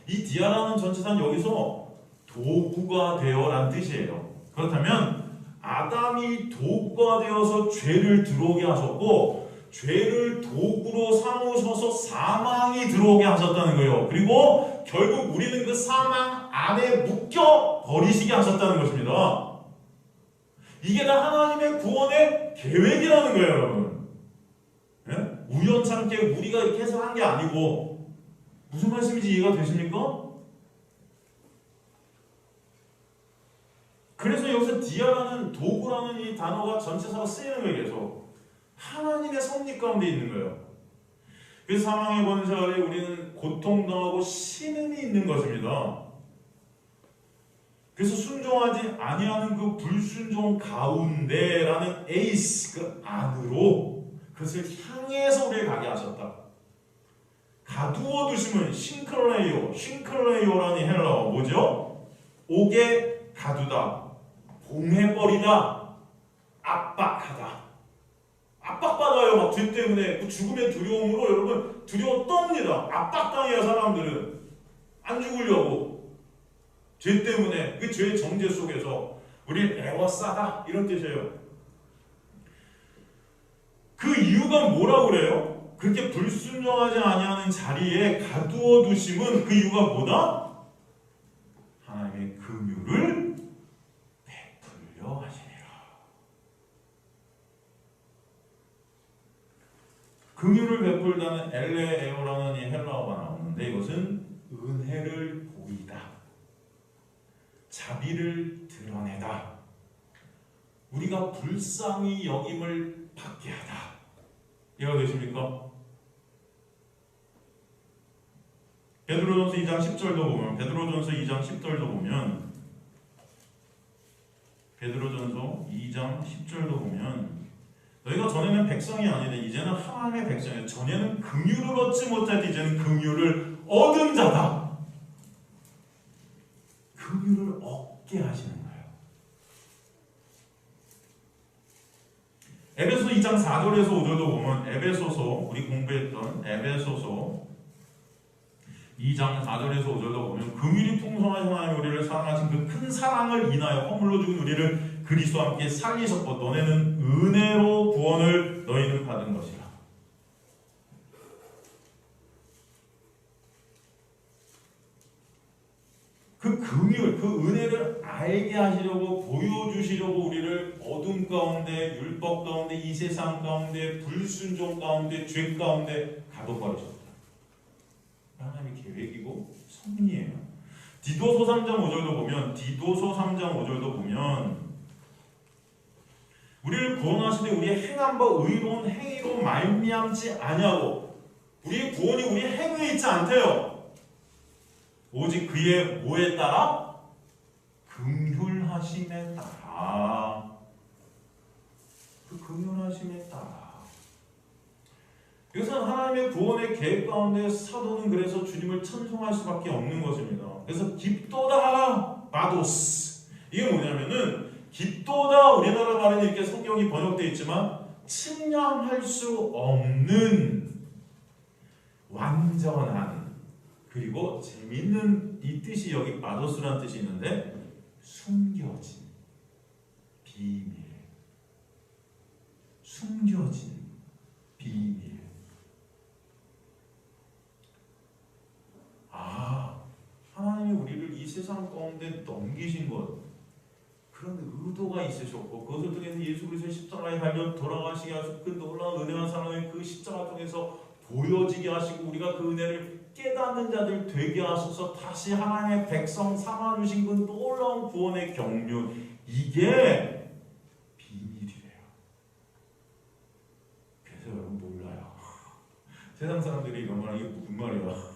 이 디아라는 전치사는 여기서 도구가 되어라는 뜻이에요. 그렇다면 아담이 도구가 되어서 죄를 들어오게 하셨고 죄를 도구로 삼으셔서 사망이 들어오게 하셨다는 거예요. 그리고 결국 우리는 그 사망 안에 묶여 버리시게 하셨다는 것입니다. 이게 다 하나님의 구원의 계획이라는 거예요, 여러분. 예? 우연찮게 우리가 이렇게 해서 한 게 아니고. 무슨 말씀인지 이해가 되십니까? 그래서 여기서 디아라는 도구라는 이 단어가 전체사가 쓰이는 거예요, 계속. 하나님의 섭리 가운데 있는 거예요. 그래서 사망의 권세 아래 우리는 고통당하고 신음이 있는 것입니다. 그래서 순종하지 아니하는 그 불순종 가운데라는 에이스 그 안으로 그것을 향해서 우리를 가게 하셨다. 가두어 두심은 싱클레이오라는 헬라어 뭐죠? 옥에 가두다, 봉해버리다, 압박하다. 압박받아요. 막 죄 때문에 그 죽음의 두려움으로 여러분 두려워 떱니다. 압박당해요. 사람들은 안 죽으려고 죄 때문에 그 죄의 정죄 속에서 우리를 애워싸다 이런 뜻이에요. 그 이유가 뭐라고 그래요? 그렇게 불순종하지 아니하는 자리에 가두어 두심은 그 이유가 뭐다? 하나님의 긍휼을 베풀려 하시니라. 긍휼을 베풀다는 엘레에오라는 이 헬라어가 나오는데 이것은 은혜를 보이다, 자비를 드러내다, 우리가 불쌍히 여김을 받게 하다. 이해가 되십니까? 베드로전서 2장 10절도 보면 베드로전서 2장 10절도 보면 너희가 전에는 백성이 아니되 이제는 하나님의 백성이다. 전에는 긍휼을 얻지 못할 때 이제는 긍휼을 얻은 자다. 긍휼을 얻게 하시는 거예요. 에베소서 2장 4절에서 5절도 보면 우리 공부했던 에베소서 2장 4절에서 5절도 보면 긍휼이 풍성하신 하나님 우리를 사랑하신 그 큰 사랑을 인하여 허물로 죽은 우리를 그리스도와 함께 살리셨고 너네는 은혜로 구원을 너희는 받은 것이라. 그 긍휼, 그 은혜를 알게 하시려고 보여주시려고 우리를 어둠 가운데, 율법 가운데, 이 세상 가운데, 불순종 가운데, 죄 가운데 가둬버리셨다. 하나님의 계획이고 섭리예요. 디도서 3장 5절도 보면 우리를 구원하시되 우리의 행한 바 의로운 행위로 말미암지 아니하고 우리의 구원이 우리의 행위에 있지 않대요. 오직 그의 뭐에 따라? 긍휼하심에 따라. 그 긍휼하심에 따라. 이것은 하나님의 구원의 계획 가운데 사도는 그래서 주님을 찬송할 수밖에 없는 것입니다. 그래서 깊도다 바도스. 이게 뭐냐면은 깊도다, 우리나라 말에는 이렇게 성경이 번역되어 있지만 측량할 수 없는 완전한, 그리고 재밌는 이 뜻이 여기 바도스라는 뜻이 있는데 숨겨진 비밀. 숨겨진 비밀. 하나님이 우리를 이 세상 가운데 넘기신 것, 그런 의도가 있으셨고 그것을 통해서 예수 그리스도의 십자가에 달려 돌아가시게 하시고 그 놀라운 은혜와 사랑을 그 십자가 통해서 보여지게 하시고 우리가 그 은혜를 깨닫는 자들 되게 하셔서 다시 하나님의 백성 삼아주신 그 놀라운 구원의 경륜, 이게 비밀이래요. 그래서 여러분 몰라요. 세상 사람들이 이런 말, 이게 무슨 말이야.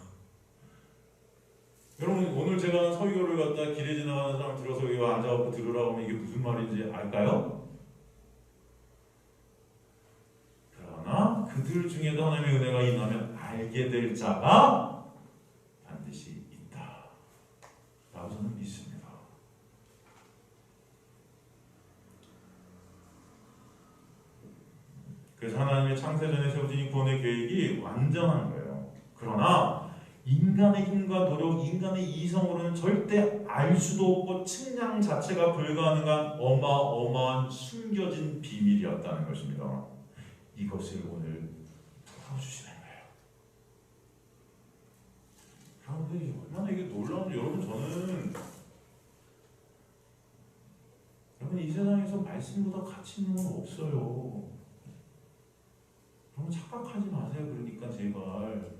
여러분 오늘 제가 설교를 갖다 길에 지나가는 사람 들어서 여기 앉아갖고 들으라고 하면 이게 무슨 말인지 알까요? 그러나 그들 중에도 하나님의 은혜가 임하면 알게 될 자가 반드시 있다 라고 저는 믿습니다. 그래서 하나님의 창세전에 세워진 이 구원의 계획이 완전한 거예요. 그러나 인간의 힘과 노력, 인간의 이성으로는 절대 알 수도 없고 측량 자체가 불가능한 어마어마한 숨겨진 비밀이었다는 것입니다. 이것을 오늘 풀어주시는 거예요. 여러분들 얼마나 이게 놀라운지. 여러분 이 세상에서 말씀보다 가치 있는 건 없어요. 여러분 착각하지 마세요. 그러니까 제발.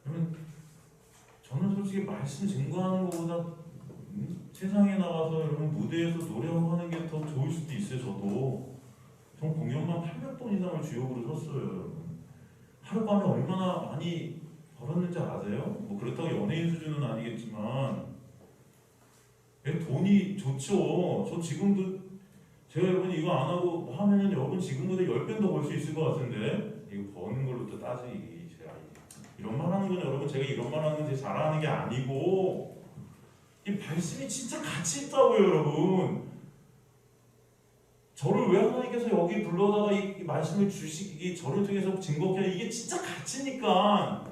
여러분, 저는 솔직히 말씀 증거하는 것보다 세상에 나가서 여러분 무대에서 노래하고 하는 게 더 좋을 수도 있어요. 전 공연만 800번 이상을 주역으로 섰어요. 여러분. 하룻밤에 얼마나 많이 벌었는지 아세요? 뭐 그렇다고 연예인 수준은 아니겠지만 돈이 좋죠. 저 지금도 제가 여러분 이거 안 하고 하면은 여러분 지금보다 10배는 더 벌 수 있을 것 같은데 이거 버는 걸로 또 따지기 제가 이런 말 하는 건 여러분 제가 이런 말 하는 건 제 잘하는 게 아니고 이 말씀이 진짜 가치 있다고요 여러분. 저를 왜 하나님께서 여기 불러다가 이 말씀을 주시기 저를 통해서 증거케 하는 이게 진짜 가치니까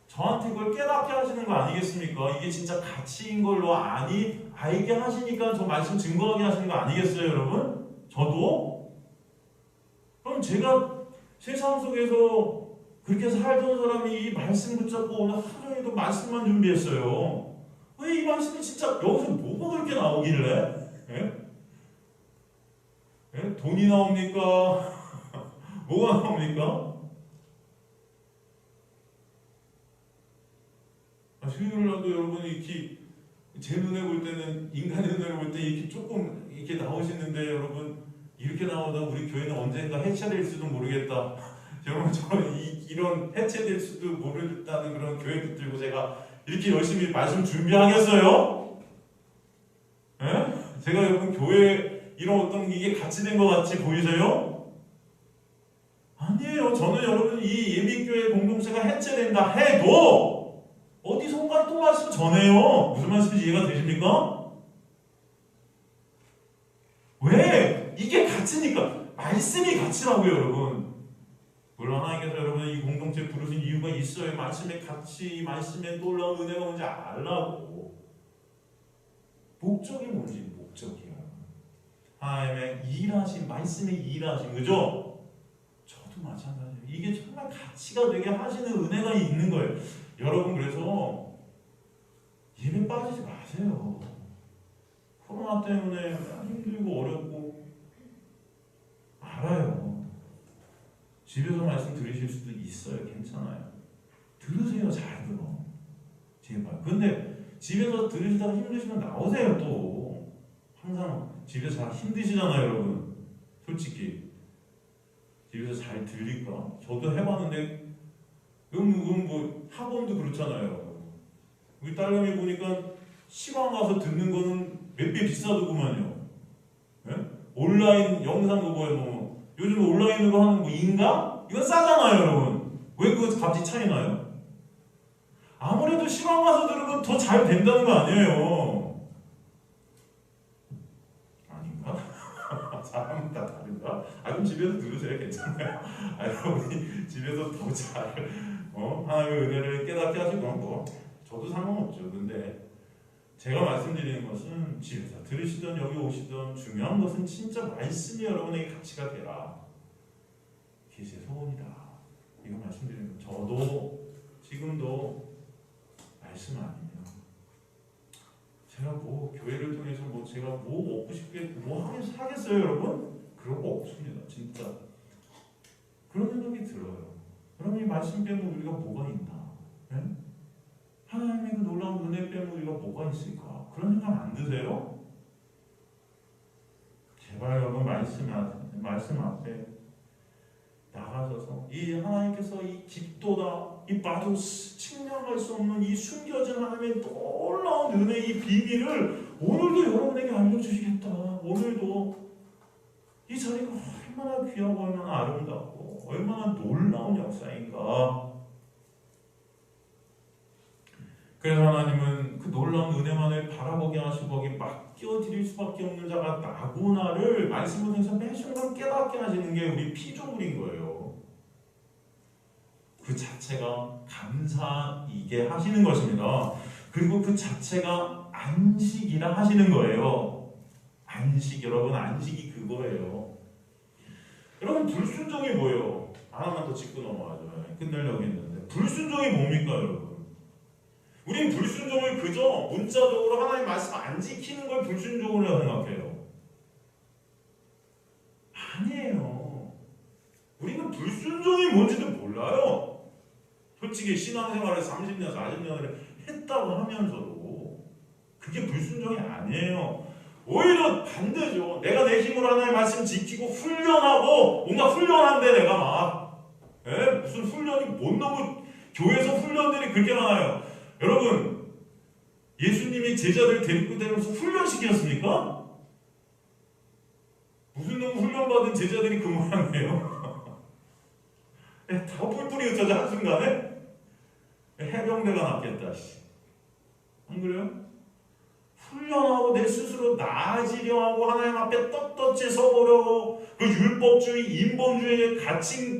저한테 그걸 깨닫게 하시는 거 아니겠습니까? 이게 진짜 가치인 걸로 알게 하시니까 저 말씀 증거하게 하시는 거 아니겠어요 여러분? 저도? 그럼 제가 세상 속에서 그렇게 살던 사람이 이 말씀 붙잡고 오늘 하루 종일도 말씀만 준비했어요. 왜 이 말씀이 진짜 여기서 뭐가 그렇게 나오길래? 예? 예? 돈이 나옵니까? 뭐가 나옵니까? 수요일날도 여러분이 이렇게 제 눈에 볼 때는 인간의 눈에 볼 때 이렇게 조금 이렇게 나오시는데 여러분 이렇게 나오다 우리 교회는 언젠가 해체될지도 모르겠다. 여러분 저는 이런 해체될 수도 모르겠다는 그런 교회 붙들고 제가 이렇게 열심히 말씀 준비하겠어요? 예? 제가 여러분 교회 이런 어떤 이게 같이 된 것 같이 보이세요? 아니에요. 저는 여러분 이 예비교회 공동체가 해체된다 해도 어디선가 또 말씀 전해요. 무슨 말씀인지 이해가 되십니까? 왜? 이게 가치니까. 말씀이 가치라고요 여러분. 물론 하나님께서 여러분 이 공동체 부르신 이유가 있어요. 말씀의 가치, 말씀의 놀라운 은혜가 뭔지 알라고. 목적이 뭔지 목적이야. 하나님의 일하신 말씀의 일하신 그죠? 저도 마찬가지예요. 이게 정말 가치가 되게 하시는 은혜가 있는 거예요. 여러분 그래서 예배 빠지지 마세요. 코로나 때문에 힘들고 어렵고 알아요. 집에서 말씀 들으실 수도 있어요. 괜찮아요. 들으세요. 잘 들어. 제발. 근데 집에서 들으시다가 힘드시면 나오세요 또. 항상 집에서 잘 힘드시잖아요 여러분. 솔직히. 집에서 잘 들릴까? 저도 해봤는데 뭐 학원도 그렇잖아요. 우리 딸내미 보니까 시간 가서 듣는 거는 몇 배 비싸더구만요. 네? 온라인 영상도 뭐 요즘 온라인으로 하는 뭐 인가? 이건 싸잖아요 여러분. 왜 그 값이 차이 나요? 아무래도 시간 가서 들으면 더 잘 된다는 거 아니에요. 아닌가? 사람은 다 다른가? 그럼 집에서 들으세요. 괜찮아요. 여러분이 집에서 더 잘 하나님의 은혜를 깨닫게 하시고 뭐 저도 상관없죠. 근데 제가 말씀드리는 것은 집에서 들으시던 여기 오시던 중요한 것은 진짜 말씀이 여러분에게 가치가 되라. 그게 제 소원이다. 이거 말씀드리는 거. 저도 지금도 말씀 아니에요. 제가 뭐 교회를 통해서 뭐 제가 뭐 얻고 싶게 뭐 하겠어요 여러분? 그런 거 없습니다. 진짜 그런 생각이 들어요. 그럼 이 말씀 빼면 우리가 뭐가 있나? 네? 하나님의 그 놀라운 은혜 빼면 우리가 뭐가 있을까? 그런 생각 안 드세요? 제발 여러분 말씀 앞에 나가셔서 이 하나님께서 이 깊도다 이 봐도 측량할 수 없는 이 숨겨진 하나님의 놀라운 은혜 이 비밀을 오늘도 여러분에게 알려주시겠다. 오늘도 이 자리가 얼마나 귀하고 얼마나 아름답고 얼마나 놀라운 역사인가. 그래서 하나님은 그 놀라운 은혜만을 바라보게 하시고 거기 맡겨드릴 수밖에 없는 자가 나구나를 말씀을 통해서 매 순간 깨닫게 하시는 게 우리 피조물인 거예요. 그 자체가 감사이게 하시는 것입니다. 그리고 그 자체가 안식이라 하시는 거예요. 안식, 여러분 안식이 그거예요. 여러분 불순종이 뭐예요? 하나만 더 짚고 넘어가죠. 끝내려고 했는데 불순종이 뭡니까 여러분? 우린 불순종을 그저 문자적으로 하나님 말씀 안 지키는 걸 불순종으로 생각해요. 아니에요. 우리는 불순종이 뭔지도 몰라요. 솔직히 신앙생활을 30년, 40년을 했다고 하면서도 그게 불순종이 아니에요. 오히려 반대죠. 내가 내 힘으로 하나님의 말씀 지키고 훈련하고 뭔가 훈련한데 내가 막 무슨 훈련이 못 너무 교회에서 훈련들이 그렇게 많아요. 여러분 예수님이 제자들 데리고 다니면서 훈련시켰습니까? 무슨 놈 훈련받은 제자들이 그 모양이에요. 다 뿔뿔이 흩어져 한순간에 해병대가 낫겠다. 안 그래요? 훈련하고 내 스스로 나아지려 하고 하나님 앞에 떳떳이 서보려고 그 율법주의, 인본주의에 갇힌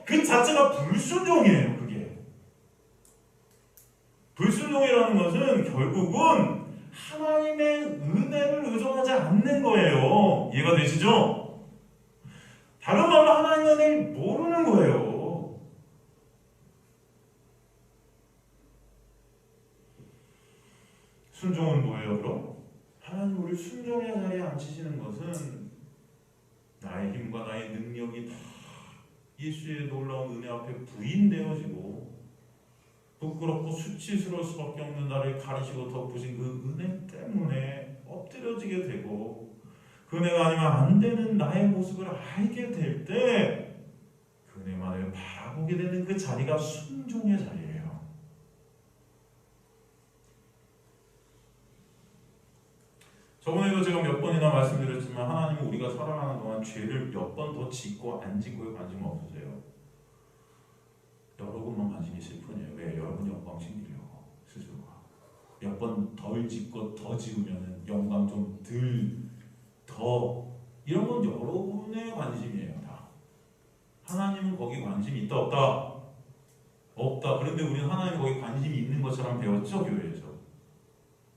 그 자체가 불순종이에요. 그게 불순종이라는 것은 결국은 하나님의 은혜를 의존하지 않는 거예요. 이해가 되시죠? 다른 말로 하나님의 은혜를 모르는 거예요. 순종은 뭐예요, 그럼? 하나님 우리 순종의 자리에 앉히시는 것은 나의 힘과 나의 능력이 다 예수의 놀라운 은혜 앞에 부인되어지고 부끄럽고 수치스러울 수밖에 없는 나를 가리시고 덮으신 그 은혜 때문에 엎드려지게 되고 그 은혜가 아니면 안 되는 나의 모습을 알게 될 때 그 은혜만을 바라보게 되는 그 자리가 순종의 자리예요. 저번에도 제가 몇 번이나 말씀드렸지만 하나님은 우리가 살아가는 동안 죄를 몇 번 더 짓고 안 짓고에 관심 없으세요. 여러분만 관심이 있을 뿐이에요. 왜? 여러분 영광 챙기려고 스스로가. 몇 번 덜 짓고 더 지으면 영광 좀 더 이런 건 여러분의 관심이에요. 다. 하나님은 거기 관심이 있다 없다? 없다. 그런데 우리는 하나님이 거기 관심이 있는 것처럼 배웠죠, 교회에서.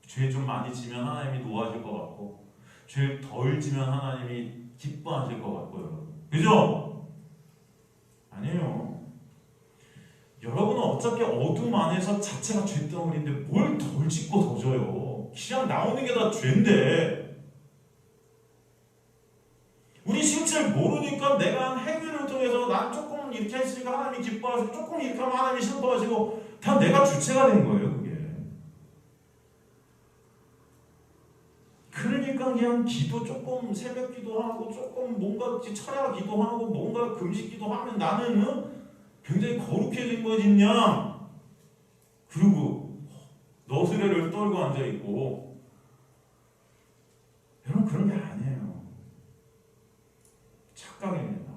죄 좀 많이 지면 하나님이 놓아질 것 같고 죄를 덜 지면 하나님이 기뻐하실 것 같고요. 그죠? 아니에요. 여러분은 어차피 어둠 안에서 자체가 죄덩어리인데 뭘 덜 짓고 더 져요. 그냥 나오는 게 다 죄인데 우리 실체를 모르니까 내가 한 행위를 통해서 난 조금 이렇게 했으니까 하나님이 기뻐하시고 조금 이렇게 하면 하나님이 슬퍼하시고 다 내가 주체가 된 거예요. 그게. 그러니까 그냥 기도 조금 새벽 기도하고 조금 뭔가 철야 기도하고 뭔가 금식 기도하면 나는 굉장히 거룩해진 거지 그냥. 그리고 너스레를 떨고 앉아있고 여러분 그런 게 아니에요. 착각입니다.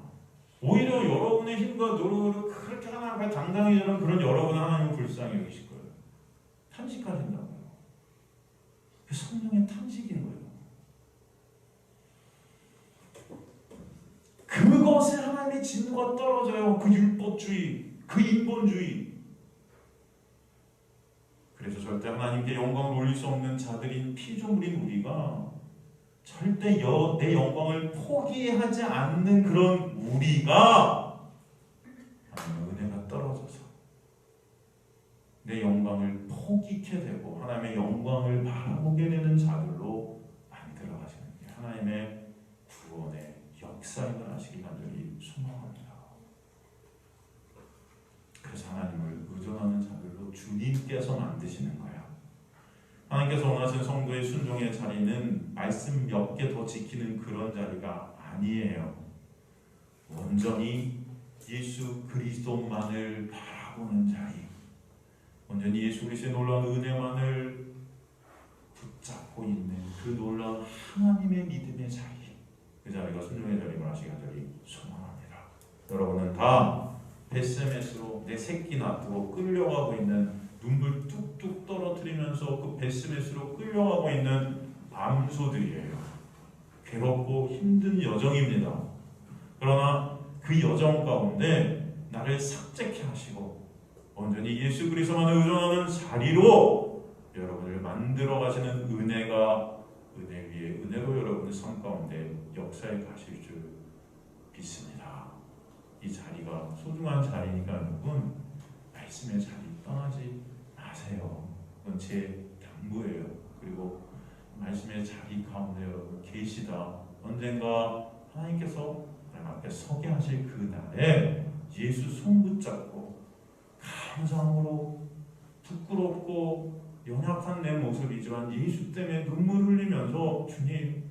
오히려 여러분의 힘과 노력으로 그렇게 하나님 앞에 당당히 저는 그런 여러분은 하나님은 불쌍히 여기실 거예요. 탄식하신다고요. 성령의 탄식인 거예요. 그것에 하나님의 진노가 떨어져요. 그 율법주의, 그 인본주의. 그래서 절대 하나님께 영광을 올릴 수 없는 자들인 피조물인 우리가 절대 내 영광을 포기하지 않는 그런 우리가 하나님의 은혜가 떨어져서 내 영광을 포기케 되고 하나님의 영광을 바라보게 되는 자들로 만들어가시는 게 하나님의 구원의 역사에 일어나시길 간절히 소망합니다. 그래서 하나님을 의존하는 자들로 주님께서 만드시는 거예요. 하나님께서 원하시는 성도의 순종의 자리는 말씀 몇 개 더 지키는 그런 자리가 아니에요. 온전히 예수 그리스도만을 바라보는 자리, 온전히 예수 그리스도의 놀라운 은혜만을 붙잡고 있는 그 놀라운 하나님의 믿음의 자리, 그 자리가 순종의 자리로 하시기 간절히 소망합니다. 여러분은 다 베스메스로 내 새끼 놔두고 끌려가고 있는 눈물 뚝뚝 떨어뜨리면서 그 베스메스로 끌려가고 있는 암소들이에요. 괴롭고 힘든 여정입니다. 그러나 그 여정 가운데 나를 삭제케 하시고 온전히 예수 그리스도만을 의존하는 자리로 여러분을 만들어 가시는 은혜가 은혜 위에 은혜로 여러분의 삶 가운데 역사에 가실 줄 믿습니다. 이 자리가 소중한 자리니까 여러분 말씀의 자리 떠나지 마세요. 그건 제 당부예요. 그리고 말씀의 자리 가운데 여러분 계시다. 언젠가 하나님께서 하나님 앞에 서게 하실 그 날에 예수 손 붙잡고 감사함으로 부끄럽고 연약한 내 모습이지만 예수 때문에 눈물 흘리면서 주님,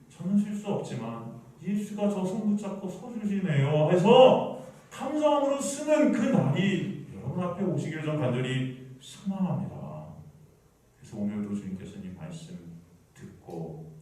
저는 쉴 수 없지만 예수가 저 손 붙잡고 서주시네요 해서 감사함으로 쓰는 그 날이 여러분 앞에 오시길 전 간절히 소망합니다. 그래서 오늘도 주님께서 이 말씀 듣고